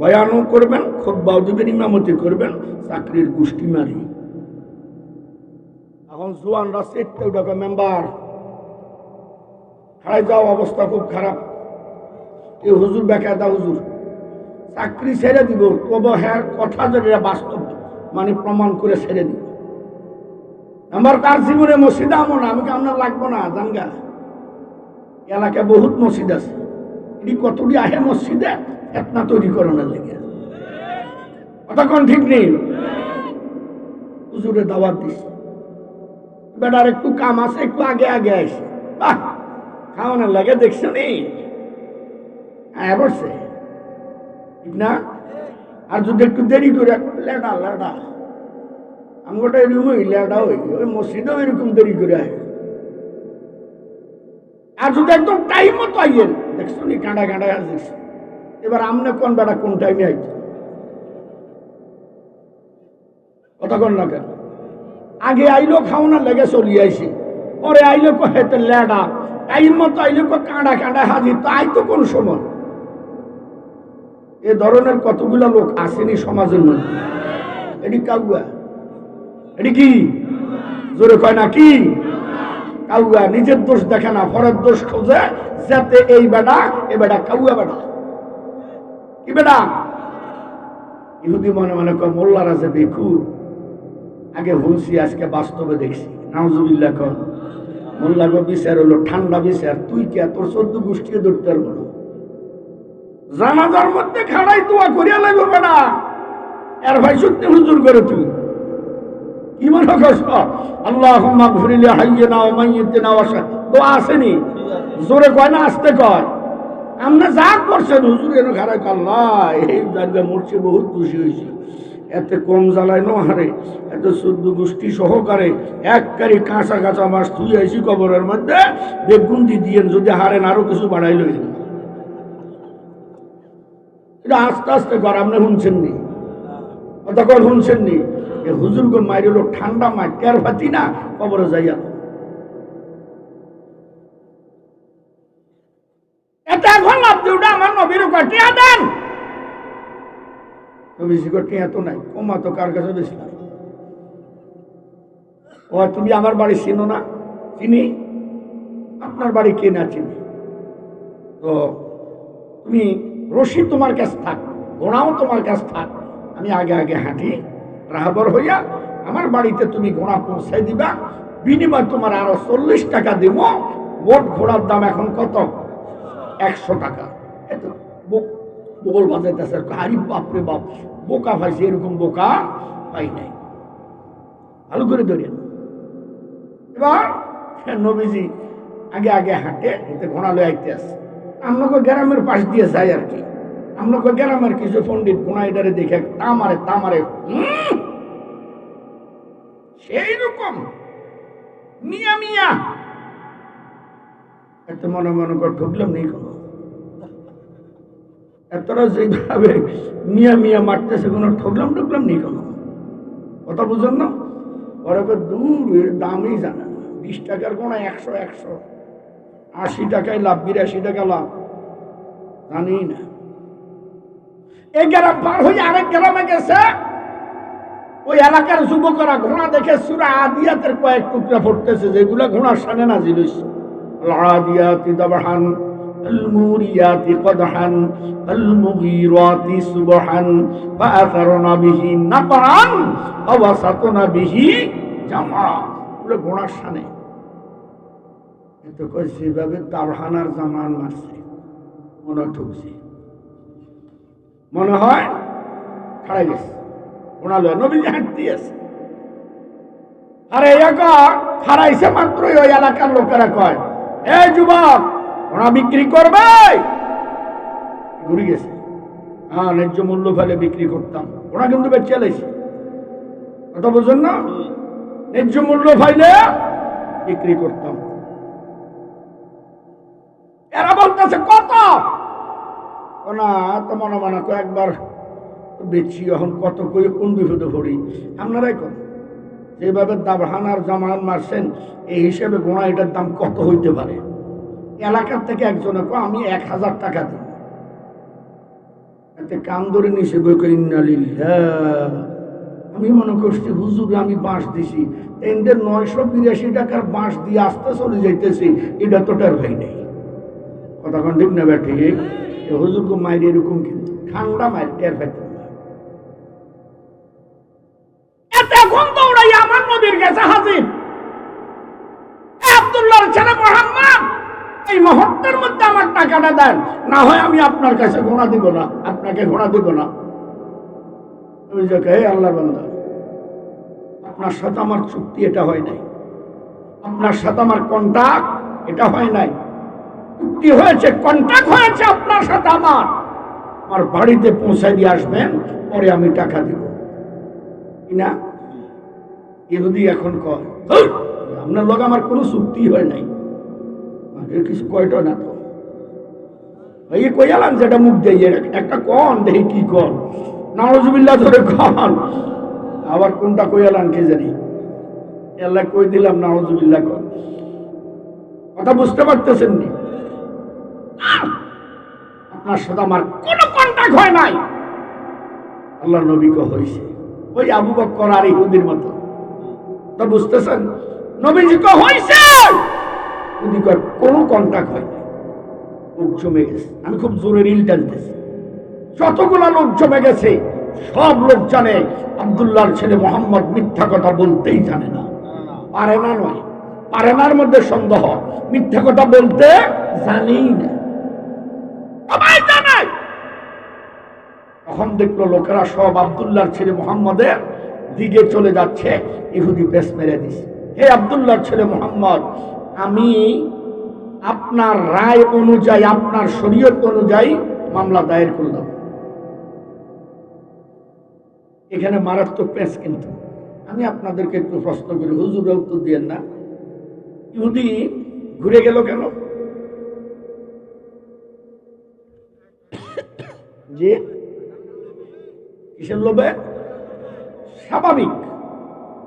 বয়ানও করবেন, খুতবাও দিবেন, ইমামতি করবেন, চাকরির গোষ্ঠী মারি। এখন জোয়ানরা সেটটা ওটা মেম্বার খারাই যাও, অবস্থা খুব খারাপ। এই হুজুর বেকায়দা হুজুর, চাকরি ছেড়ে দিব, তবে হ্যাঁ কথা যদি বাস্তব মানে প্রমাণ করে ছেড়ে দিব। আমার তার জীবনে মসজিদ আমো না, আমি আপনার লাগবো না, জানগা এলাকায় বহুত মসজিদ আছে, এটি কতটি আহে মসজিদে এতনা তৈরি করানোর লেগে। কথা কোন ঠিক নেই? হুজুরে দাওয়াত দিছে, বেটার একটু কাম আছে, একটু আগে আগে আসে, বাহ খাওয়ানোর লাগে দেখছো নি, হ্যাঁ বসছে ঠিক না? আর যদি একটু দেরি করে লেডা লেডা আমি গোটা এরকম হই, লেডা হই, ওই মসজিদেও এরকম দেরি করে আয়। আর যদি একদম টাইম মতো আইয়েন, দেখছো নি কাঁটা কাঁটা আসছে। এবার আমনে কোন বেটা কোন টাইমে আইছে? কথা কন না কেন? আগে আইলো খাওনা লেগে চলি আইছে, পরে আইলো হেতে লেডা, টাইম মতো আইলো কাঁড়া কাঁড়া হাজির, তো আই তো কোন সময়? এ ধরনের কতগুলো লোক আসেনি সমাজের মধ্যে। এটি কাউয়া, এটি কি জোরে কয় না কি? কাউয়া নিজের দোষ দেখে না, পরের দোষ খোঁজে, যাতে এই বেটা এ বেটা কাউয়া বেটা। কি বেটা? ইহুদি মনে মনে কয় মোল্লারা যে দেখু, আগে হুলছি আজকে বাস্তবে দেখছি। নাউজুবিল্লাহ কর। মোল্লা গো বিচার হলো ঠান্ডা বিচার, তুই কে তোর 14 গোষ্ঠী ধরতে পারবো না। জানাজার মধ্যে খাড়াই দোয়া করিয়া লাগবে বেটা, এর ভাই সত্যি হুজুর করে তুই কি মনে করছ? আল্লাহুম্মা গফির লি হাইয়িনা ওয়া মাইয়িতিনা ওয়া দোয়া আসেনি? জোরে কয় না আস্তে কয়? আমরা যা করছেন হুজুর এনে খারাই আল্লাহ এই জায়গায় মরছে, বহুত খুশি হয়েছি, এতে কম জ্বালায় ন হারে, এত 14 গোষ্ঠী সহকারে এককারি কাঁচা কাঁচা মাছ তুই আইসি কবরের মধ্যে, বেগুন্দি দিয়ে যদি হারেন আরো কিছু বাড়াই লই। এটা আস্তে আস্তে কর, আপনি শুনছেন নি? কতক্ষণ শুনছেন নি? হুজুর গো মাইর ঠান্ডা মাঠ টের ফাতি না, কবরে যাইয়া এটা এখন লাভ দিউটা আমার নবীর টিয়া দেন। বেশি টিয়া তো নাই, কমা তো কার কাছে বেশি নাই। ও তুমি আমার বাড়ি চিনো না? চিনি। আপনার বাড়ি কে না চিনি? তো তুমি রশি তোমার কাছে থাক, ঘোড়াও তোমার কাছে থাক, আমি আগে আগে হাঁটি রাহাবর হইয়া আমার বাড়িতে তুমি ঘোড়া পৌঁছাই দিবা, বিনিময় তোমার আরো 40 টাকা দিব। মোট ঘোড়ার দাম এখন কত? 100 টাকা। এত বগল বাজাইতেছে, হারি বাপরে বাপ, বোকা পাইছে, এরকম বোকা পাই নাই। ভালো করে ধরেন। এবার নবীজি আগে আগে হাঁটে, এতে ঘোড়া লয়ে আইতে আসে। আপনাকে গ্রামের পাশ দিয়ে যায় আর কি। আপনাকে গ্রামের কিছু পণ্ডিত ঘোড়া এটারে দেখে তামারে তামারে সেই রকম মিয়া মিয়া, এত মনে মনে করে ঢুকলাম নেই কোনো, এতটা যেভাবে মিয়া মিয়া মারতেছে কোনো ঠকলাম নেই কোনো। কথা বুঝেন না? ওরা দূর এর দামই জানা, 20 টাকার কোনো 100 80 টাকায় লাভ, 82 টাকা লাভ, জানি না। এই গ্রাম পার হয়ে আরেক গ্রামে গেছে, ওই এলাকার যুবকরা ঘোড়া দেখে সূরা আদিয়াতের কয়েক টুকরা পড়তেছে, যেগুলো ঘোড়ার সামনে নাজিল হইছে। আদিয়াতি দাবহান, الموريات قدحا المغيرات صبحا فأثرن به نقعا فوسطن به جمعا। বলে ঘোড়ার সামনে এত কই সেভাবে তাবহানার জামান মারছে, মনে ঠকছে, মনে হয় খাড়াই গেছে, ঘোড়া লয় নবীজি হাঁটতে আছে। আরে একা খাড়াইছে মাত্রই ওই এলাকার লোকেরা কয়, এই যুবক ঘোড়া বিক্রি করবে? ঘুরে গেছে, হ্যাঁ ন্যায্য মূল্য ফেলে বিক্রি করতাম, ওরা কিন্তু বেঁচে লাইছে। কথা বুঝুন না? ন্যায্য মূল্য ফাইলে বিক্রি করতাম। এরা বলতেছে কত না, তো মনে মনে একবার বেচি, এখন কত কই কোন বিপদে পড়ি। আপনারাই কন যেভাবে দাবহানার জামান মারছেন, এই হিসেবে ঘোড়া এটার দাম কত হইতে পারে? এলাকার থেকে একজনে কো আমি 1000 টাকা দিই, এতে কান ধরে নিছে। আমি মনে করছি হুজুর আমি বাঁশ দিছি, এদের 982 টাকার বাঁশ দিয়ে আসতে চলে যাইতেছি, এটা তো টের ভাই নেই। কথা কোন ঠিক না ব্যাটি? হুজুর কো মাইর এরকম কিন্তু ঠান্ডা মাইর টের পাইতেন না। এত এখন দৌড়াই আমার নবীর কাছে হাজির আব্দুল্লাহর ছেলে মুহাম্মদ, এই মুহূর্তের মধ্যে আমার টাকাটা দেন, না হয় আমি আপনার কাছে ঘোড়া দিব না, আপনাকে ঘোড়া দিব না। ওই যে হে আল্লাহর বান্দা, আপনার সাথে আমার চুক্তি এটা হয় নাই, আপনার সাথে আমার কন্ট্রাক্ট এটা হয় নাই। চুক্তি হয়েছে, কন্ট্রাক্ট হয়েছে আপনার সাথে আমার বাড়িতে পৌঁছায় দিয়ে আসবেন, পরে আমি টাকা দিব কিনা। ইহুদি এখন কয় আপনার লোক আমার কোনো চুক্তি হয় নাই, কিছু কয়টা না তো এই কইয়ালাম যেটা মুখ দিয়ে একটা কন দেখি কি কন, নাউজুবিল্লাহ ধরে কন, আবার কোনটা কইয়ালাম কে জানি। আল্লাহ কই দিলাম নাউজুবিল্লাহ কর। কথা বুঝতে পারতেছেন নি? আপনার সাথে আমার কোনো কন্টাক্ট হয় নাই, আল্লাহ নবীকে হয়েছে। ওই আবু বকর আর ইহুদির মতো। তা বুঝতেছেন? নবীজিকে হয়েছে, ইহুদিকে কোনো কন্টাক্ট হয় নাই। লোক জমে গেছে। আমি খুব জোরে রিল টানতেছি। যতগুলা লোক জমে গেছে সব লোক জানে আব্দুল্লাহর ছেলে মোহাম্মদ মিথ্যা কথা বলতেই জানে না। পারে না নয়, পারে নার মধ্যে সন্দেহ, মিথ্যা কথা বলতে জানেই না, সবাই জানে। তখন দেখলো লোকেরা সব আব্দুল্লাহর ছেলে মোহাম্মদের দিকে চলে যাচ্ছে। ইহুদি পেস মেরে দিছে, হে আব্দুল্লাহর ছেলে মোহাম্মদ, আমি আপনার রায় অনুযায়ী, আপনার শরীয়ত অনুযায়ী মামলা দায়ের করলাম। এখানে মারাত্মক পেঁচ। কিন্তু আমি আপনাদেরকে একটু প্রশ্ন করি, হুজুরে উত্তর দিয়েন না, ইহুদি ঘুরে গেল কেন? যে কিসের লোভে? স্বাভাবিক,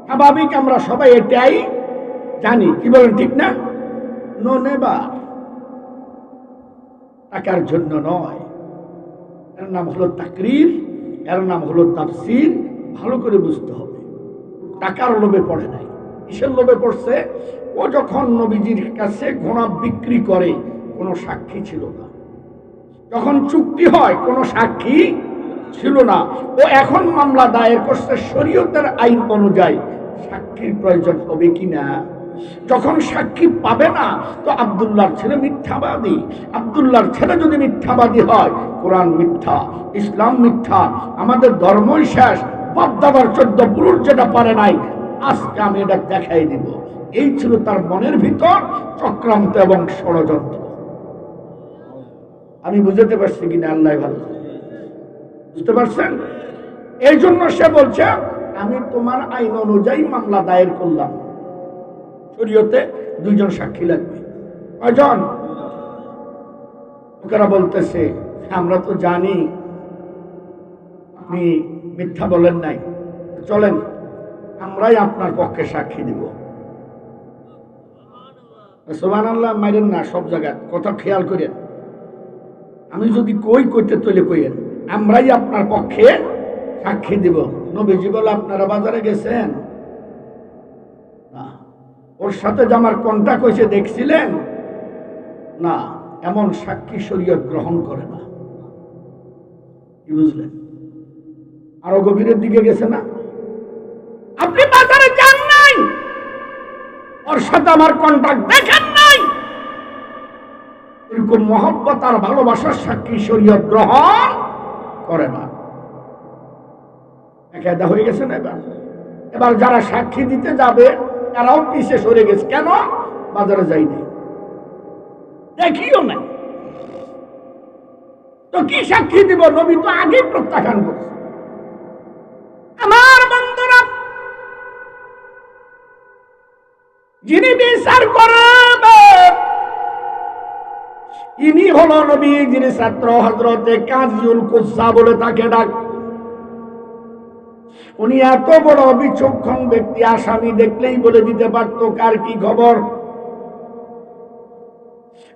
স্বাভাবিক, আমরা সবাই এটাই জানি। কি বলেন, ঠিক না? নো নেবার, টাকার জন্য নয়। এর নাম হলো তাকরীর, এর নাম হলো তাফসীর। ভালো করে বুঝতে হবে। টাকার লোভে পড়ে নাই। কিসের লোভে পড়ছে? ও যখন নবীজির কাছে ঘোড়া বিক্রি করে কোনো সাক্ষী ছিল না, যখন চুক্তি হয় কোনো সাক্ষী ছিল না, ও এখন মামলা দায়ের করছে শরীয়তের আইন অনুযায়ী। সাক্ষীর প্রয়োজন হবে কিনা? যখন সাক্ষী পাবে না তো আব্দুল্লাহর ছেলে মিথ্যাবাদী। আব্দুল্লাহর ছেলে যদি মিথ্যাবাদী হয়, কোরআন মিথ্যা, ইসলাম মিথ্যা, আমাদের ধর্মই শেষ। বাপদাদার 14 পুরুষ যেটা পারে নাই, আজকে আমি এটা দেখাই দিব। এই ছিল তার মনের ভিতর চক্রান্ত এবং ষড়যন্ত্র। আমি বুঝতে পারছি কিনা আল্লাহ ভালো, বুঝতে পারছেন? এই জন্য সে বলছে আমি তোমার আইন অনুযায়ী মামলা দায়ের করলাম। শরীয়তে 2 জন সাক্ষী লাগবে। কয়জন? লোকেরা বলতেছে আমরা তো জানি আপনি মিথ্যা বলেন নাই, চলেন আমরাই আপনার পক্ষে সাক্ষী দিব। সুবহানাল্লাহ মাইরেন না, সব জায়গায় কথা খেয়াল করেন। আমি যদি কইতে তৈলে কইেন আমরাই আপনার পক্ষে সাক্ষী দিব। নবীজি বলে আপনারা বাজারে গেছেন না, ওর সাথে যে আমার কন্টাক্ট হয়েছে দেখছিলেন না, এমন সাক্ষী শরীয়ত গ্রহণ করে না। কি বুঝলেন? আরো গভীরের দিকে গেছে না? আপনি বাজারে যান নাই, ওর সাথে আমার কন্টাক্ট দেখেন নাই, এরকম মহব্বত আর ভালোবাসার সাক্ষী শরীয়ত গ্রহণ করে না। একাদা হয়ে গেছে না? এবার যারা সাক্ষী দিতে যাবে তারাও পিছে সরে গেছে। কেন? বাজারে যাইনি, দেখিও নাই তো কি সাক্ষী দিব? নবী তো আগেই প্রত্যাখ্যান করছে। আমার বন্ধুরা, যিনি বিচার করবে ইনি হলো নবী, যিনি ছাত্র হযরতে কাজীউল কুসা বলে তাকে ডাক। উনি এত বড় বিচক্ষণ ব্যক্তি, আসামি দেখলেই বলে দিতে পারত কার কি খবর।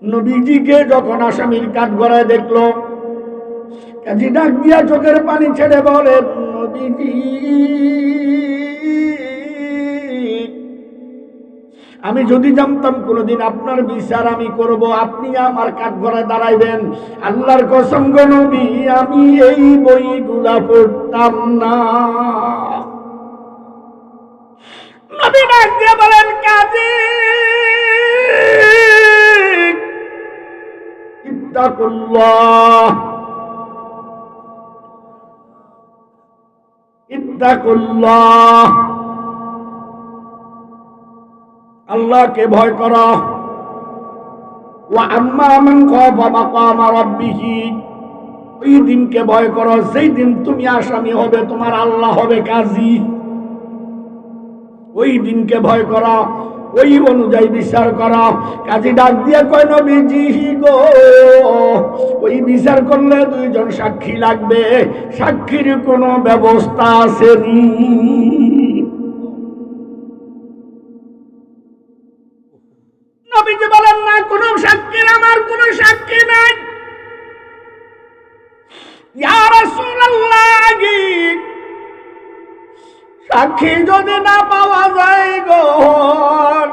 নবীজিকে যখন আসামির কাঠগড়ায় দেখলো, কাজী ডাক দিয়া চোখের পানি ছেড়ে বলে, নবীজি আমি যদি জানতাম কোনদিন আপনার বিচার আমি করব, আপনি আমার কাঠগড়ায় দাঁড়াইবেন, আল্লাহর কসম গো নবী আমি এই বইগুলা পড়তাম না। নবী ডাক দিয়ে বলেন, কাজী ইত্তাকুল্লাহ, ইত্তাকুল্লাহ, আল্লাহকে ভয় করো। ওয়া আম্মা মান খাফা মাকাম রাব্বিহি, ওই দিনকে ভয় করো যেই দিন তুমি আসামি হবে, তোমার আল্লাহ হবে কাজী। ওই দিনকে ভয় করো, ওই অনুযায়ী বিচার করো। কাজী ডাক দিয়ে কয়, নবীজি গো ওই বিচার করলে 2 জন সাক্ষী লাগবে, সাক্ষীর কোনো ব্যবস্থা আসেনি। ইয়া রাসূলুল্লাহ, সাক্ষী যদি না পাওয়া যায় গো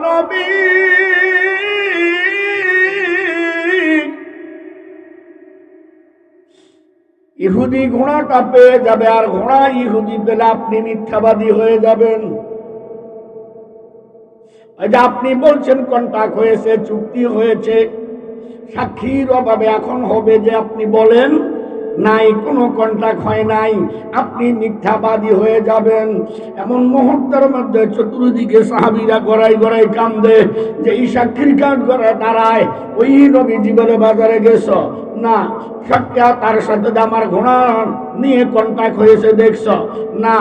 নবী, ইহুদি ঘোড়াটা পেয়ে যাবে, আর ঘোড়া ইহুদি পেলে আপনি মিথ্যাবাদী হয়ে যাবেন। আপনি বলছেন কন্ট্রাক্ট হয়েছে, চুক্তি হয়েছে, সাক্ষীর অভাবে এখন হবে যে আপনি বলেন নাই, কোনো কন্ট্রাক্ট হয় নাই, আপনি মিথ্যাবাদী হয়ে যাবেন। এমন মুহূর্তের মধ্যে চতুর্দিকে সাহাবীরা গড়াই গড়াই কান্দে যে এই সাক্ষীর কাঠ গড়ায় দাঁড়ায়, ওই নবীজি বলে বাজারে গেছ না, সাক্ষা তার সাথে আমার ঘোড়া নিয়ে কন্ট্রাক্ট হয়েছে দেখছ না,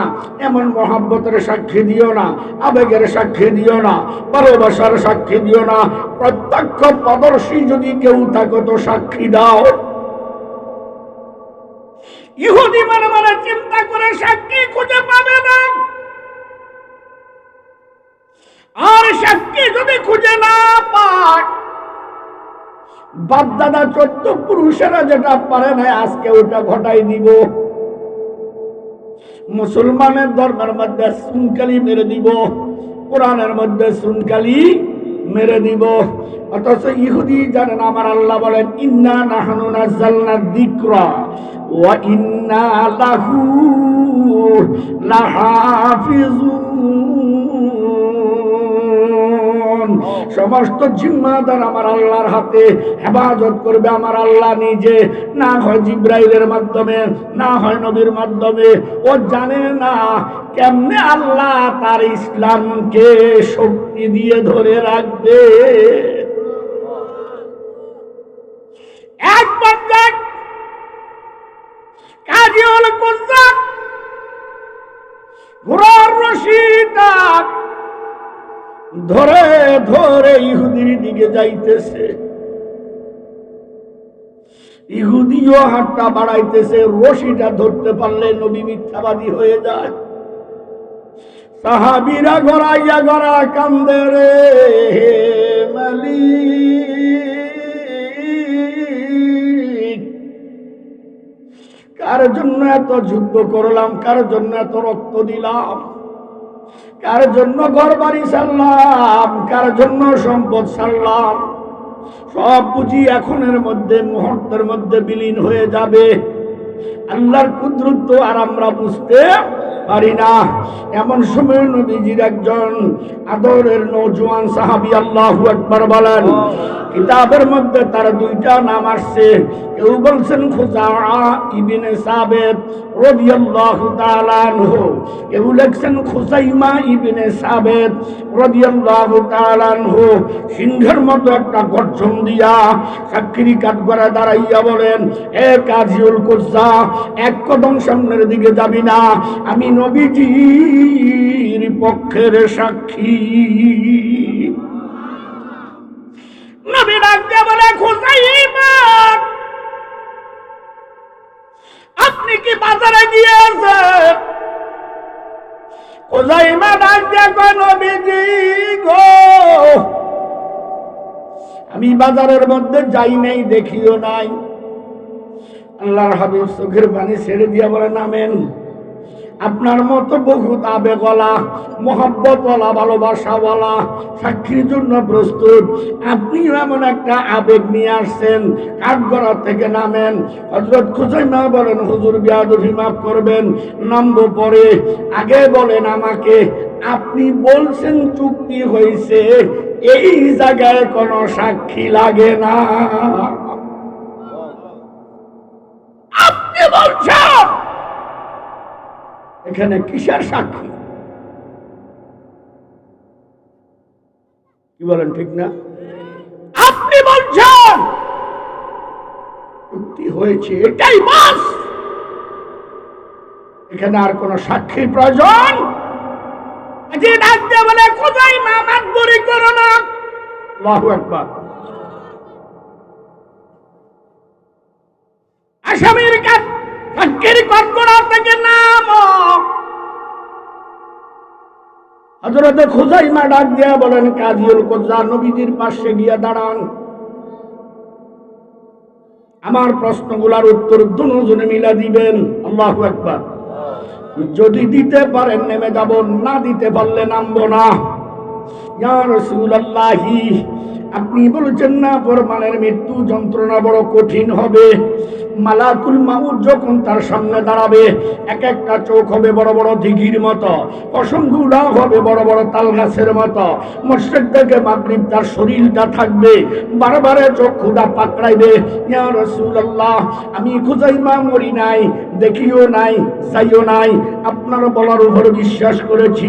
এমন মহাব্বতের সাক্ষী দিও না, আবেগের সাক্ষী দিও না, ভালোবাসার সাক্ষী দিও না, প্রত্যক্ষ প্রদর্শী যদি কেউ থাকো তো সাক্ষী দাও। ইহুদি মনে মনে চিন্তা করে সাক্ষী খুঁজে পাবে না, আর সাক্ষী যদি খুঁজে না পায়, বাপ দাদা 14 পুরুষেরা যেটা পারে না আজকে ওটা ঘটাই দিব। মুসলমানের ধর্মের মধ্যে সুনকালি মেরে দিব, কোরআনের মধ্যে সুনকালি মেরে দিব। অথচ ইহুদি জানেন আমার আল্লাহ বলেন ইন্না নাহনু নাযালনা যিকরা ওয়া ইন্না লাহু লাহাফিজুন। সমস্ত জিম্মাদার আমার আল্লাহর হাতে, হেফাজত করবে আমার আল্লাহ নিজে, না হয় জিব্রাইলের মাধ্যমে, না হয় নবীর মাধ্যমে। ও জানে না কেমনে আল্লাহ তার ইসলামকে শক্তি দিয়ে ধরে রাখবে। একবার দেখ কাজিউল কুজ্জাক ঘোড়ার রশিটা ধরে ধরে ইহুদির দিকে যাইতেছে, ইহুদিও হাতটা বাড়াইতেছে, রশিটা ধরতে পারলে নবী মিথ্যাবাদী হয়ে যায়। সাহাবীরা গড়াইয়া গড়া কান্দে রে মালিক, কার জন্য এত যুদ্ধ করলাম, কার জন্য এত রক্ত দিলাম, কার জন্য ঘর বাড়ি ছাড়লাম, কার জন্য সম্পদ ছাড়লাম, সব বুঝি এখনের মধ্যে মুহূর্তের মধ্যে বিলীন হয়ে যাবে। আল্লাহর কুদরত আর আমরা বুঝতে পারি না। এমন সময় নবীজির একজন আদরের নওজোয়ান সাহাবী, আল্লাহু আকবার বলেন, কিতাবের মধ্যে তার দুইটা নাম আসছে। কেউ বলছেন খুজাআ ইবনে সাবিত রাদিয়াল্লাহু তাআলা আনহু, কেউ লেখছেন খুজাইমা ইবনে সাবিত রাদিয়াল্লাহু তাআলা আনহু। সিংহের মতো একটা গর্জন দিয়া সাক্ষীর কাঠগড়ায় দাঁড়াইয়া বলেন, এ কাজিউল কুজ্জা, এক কদম সামনের দিকে যাবি না, আমি নবীজির পক্ষের সাক্ষী। নবী ডাক দিয়ে বলে, খুজাইমা, আপনি কি বাজারে গিয়েছেন? খুজাইমা ডাক দিয়ে কয়, নবীজি গো, আমি বাজারের মধ্যে যাই নাই, দেখিও নাই। আল্লাহর হাবিব চোখের পানি ছেড়ে দিয়ে বলে, নামেন। আপনার মতো বহুত আবেগওয়ালা, মোহাব্বতওয়ালা, ভালোবাসাওয়ালা সাক্ষীর জন্য প্রস্তুত। আপনিও এমন একটা আবেগ নিয়ে আসছেন, কাঠগড়া থেকে নামেন। হযরত খুজাইমা বলেন, হুজুর বেয়াদবি মাফ করবেন, নামবো পরে, আগে বলেন আমাকে, আপনি বলছেন চুক্তি হয়েছে, এই জায়গায় কোনো সাক্ষী লাগে না। আপনি বলছেন এখানে কিসের সাক্ষী? কি বলেন, ঠিক না? আপনি বলছেন চুক্তি হয়েছে, এটাই বাস, এখানে আর কোন সাক্ষীর প্রয়োজন। যে ডাকতে বলে, খুজাইমা মাতবরি করো না। আল্লাহু আকবার। আসামির সাক্ষীর কাঠগড়া থেকে নামো। হযরত খুজাইমা ডাক দিয়া বলেন, কাজিউল কুজ্জা, নবীজির পাশে গিয়া দাঁড়ান। আমার প্রশ্নগুলোর উত্তর দুজনে মিলা দিবেন। আল্লাহু আকবার। যদি দিতে পারেন নেমে যাব, না দিতে পারলে নামবো না। ইয়া রাসূলুল্লাহি, আপনি বলেছেন না ফরমানের মৃত্যু যন্ত্রণা বড় কঠিন হবে। মালাকুল মাউত যখন তার সামনে দাঁড়াবে, এক একটা চোখ হবে বড় বড় দিঘির মতো, পশমগুলা হবে বড় বড় তাল গাছের মতো। মুশরিক থেকে মাগরিব তার শরীরটা থাকবে, বারবারে চক্ষুটা পাকড়াইবে। ইয়া রাসূলুল্লাহ, আমি খুজাইমা মরি নাই, দেখিও নাই, চাইও নাই, আপনার বলার উপর বিশ্বাস করেছি।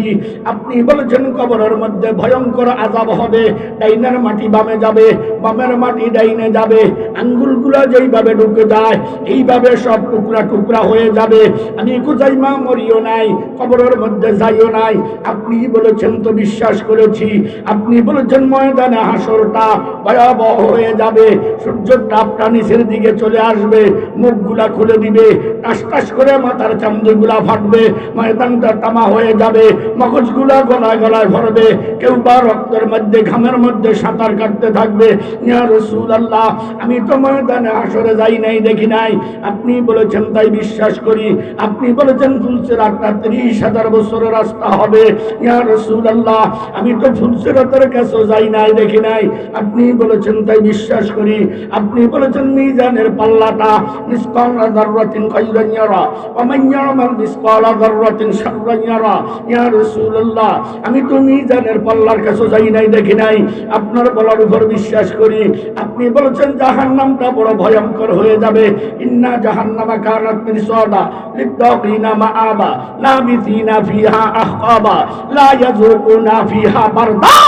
আপনি বলেছেন কবরের মধ্যে ভয়ঙ্কর আযাব হবে, ডাইনের মাটি বামে যাবে, বামের মাটি ডাইনে যাবে, আঙ্গুলগুলা যেইভাবে ঢুকে যায় এইভাবে সব টুকরা টুকরা হয়ে যাবে। আমি খুজাইমা মরিও নাই, কবরের মধ্যে যাইও নাই, আপনি বলেছেন তো বিশ্বাস করেছি। আপনি বলেছেন ময়দানে হাসরটা ভয়াবহ হয়ে যাবে, সূর্যের তাপটা নিচের দিকে চলে আসবে, মুখগুলা খুলে দিবে, টাস টাস করে মাথার চামড়িগুলা ফাটবে, ময়দানটা তামা হয়ে যাবে, মগজগুলা গলায় গলায় ভরবে, কেউ বা রক্তের মধ্যে ঘামের মধ্যে সাঁতার কাটতে থাকবে। ইয়া রাসূলুল্লাহ, আমি তো ময়দানে হাসরে যাই নাই, দেখি নাই, আপনি বলেছেন তাই বিশ্বাস করি। আপনি বলেছেন ফুলসিরাতটা 30,000 বছরের রাস্তা হবে। ইয়া রাসূলুল্লাহ, আমি তো ফুলসিরাতের কাছে যাই নাই, দেখি নাই, আপনি বলেছেন তাই বিশ্বাস করি। আপনি বলেছেন মিজানের পাল্লাটা মিসকাল যাররাতিন খায়রান ইয়ারা ওয়া মান ইয়ামাল মিসকাল যাররাতিন শাররান ইয়ারা। ইয়া রাসূলুল্লাহ, আমি তো মিজানের পাল্লার কাছে যাই নাই, দেখি নাই, আপনার বলার উপর বিশ্বাস করি। আপনি বলেছেন জাহান্নামটা বড় ভয়ঙ্কর হয়ে যাবে। ইন্না জাহান্নামা কানাত মিরসাদা লিত্তাকিনা মাআবা লাবিসিনা ফিহা আহকাবা লা ইয়াযুকুনা ফিহা বারদা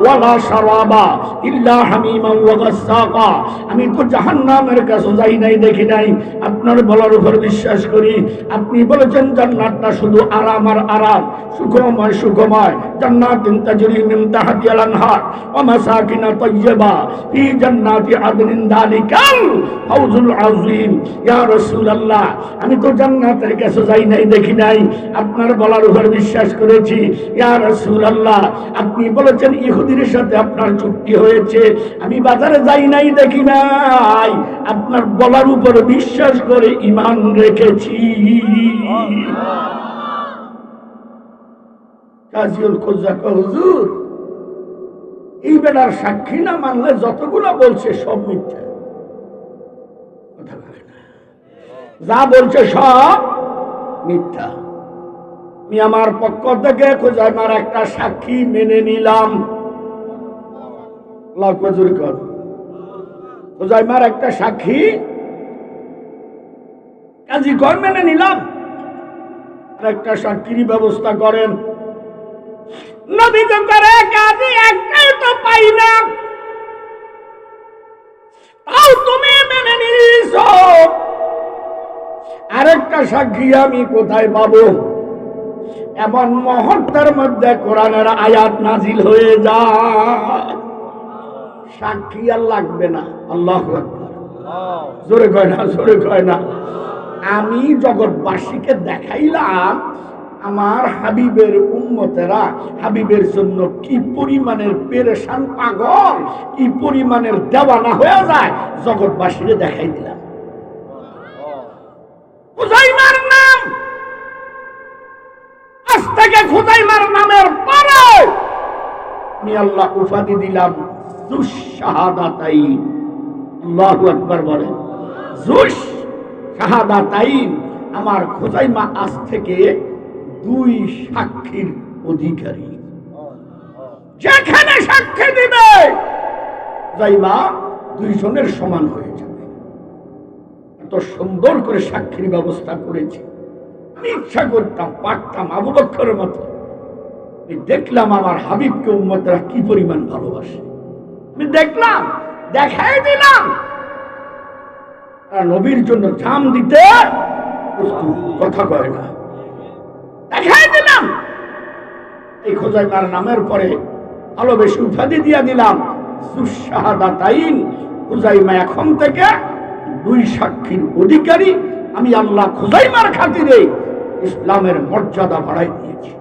ওয়ালা শারাবা ইল্লা হামিমান ওয়া গাসসাকা। আমি তো জাহান্নামের কাছে যাই নাই, দেখি নাই, আপনার বলার উপর বিশ্বাস করি। আপনি বলেছেন জান্নাতটা শুধু আরাম আর আরাম, সুখময় সুখময়, জান্নাতুন তাজরি মিন তাহতিহাল আনহার ওয়া মাসাকিন তাইয়্যিবা ফি জান্নাতি আদনিন যালিকাল ফাওজুল আযীম। ইয়া রাসূলুল্লাহ, আমি তো জান্নাতের কাছে যাই নাই, দেখি নাই, আপনার বলার উপর বিশ্বাস করেছি। ইয়া রাসূলুল্লাহ, আপনি বলেছেন ইহুদির সাথে আপনার চুক্তি হয়েছে, আমি বাজারে যাই নাই, দেখি নাই, আপনার বলার উপর বিশ্বাস করে ঈমান রেখেছি। কাজীউল খুজা কয়, হুজুর, এই বেটার সাক্ষী না মানলে যতগুলো বলছে সব মিথ্যা কথা, যা বলছে সব মিথ্যা। আমি আমার পক্ষ থেকে খুজাইমার একটা সাক্ষী মেনে নিলাম। খুজাইমার একটা সাক্ষী কাজী কর মেনে নিলাম, আর একটা সাক্ষীর ব্যবস্থা করেন। নবী তো করে, কাজী একটাই তো পাই না, তাও তুমি মেনে নিছ, আরেকটা সাক্ষী আমি কোথায় পাবো? এমন মুহূর্তের মধ্যে কোরআনের আয়াত নাজিল হয়ে যায়, সাক্ষী আর লাগবে না। আল্লাহু আকবার। জোরে কয় না, জোরে কয় না। আমি জগৎবাসীকে দেখাইলাম আমার হাবিবের উম্মতেরা হাবিবের জন্য কি পরিমাণের পেরেশান পাগল, কি পরিমাণের দেওয়ানা হয়ে যায়, জগৎবাসীকে দেখাই দিলাম। খুজাইমার নাম, আজ থেকে খুজাইমার নামের পরে আমি আল্লাহ উপাধি দিলাম যুস শাহাদাতাইন। আল্লাহু আকবার বলেন। যুস শাহাদাতাইন, আমার খুজাইমা আজ থেকে 2 সাক্ষীর অধিকারী। যেখানে সাক্ষী দিবে খুজাইমা 2 জনের সমান হয়ে যাবে। এত সুন্দর করে সাক্ষীর ব্যবস্থা করেছি। আমি ইচ্ছা করতাম পারতাম আবু বকরের মতো, দেখলাম আমার হাবিবকে উম্মতরা কি পরিমাণ ভালোবাসে, আমি দেখলাম, দেখাই দিলাম, নবীর জন্য জাম দিতে কথা কয় না, দেখাই দিলাম। এই খুজাইমার নামের পরে ভালোবেসে উপাধি দিয়া দিলাম যুস শাহাদাতাইন। খুজাইমা এখন থেকে 2 সাক্ষীর অধিকারী। আমি আল্লাহ খুজাইমার খাতিরে ইসলামের মর্যাদা বাড়াই দিয়েছি।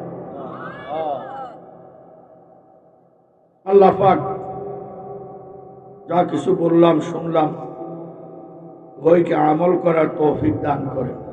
আল্লাহ পাক যা কিছু বললাম শুনলাম, ওইকে আমল করার তৌফিক দান করেন।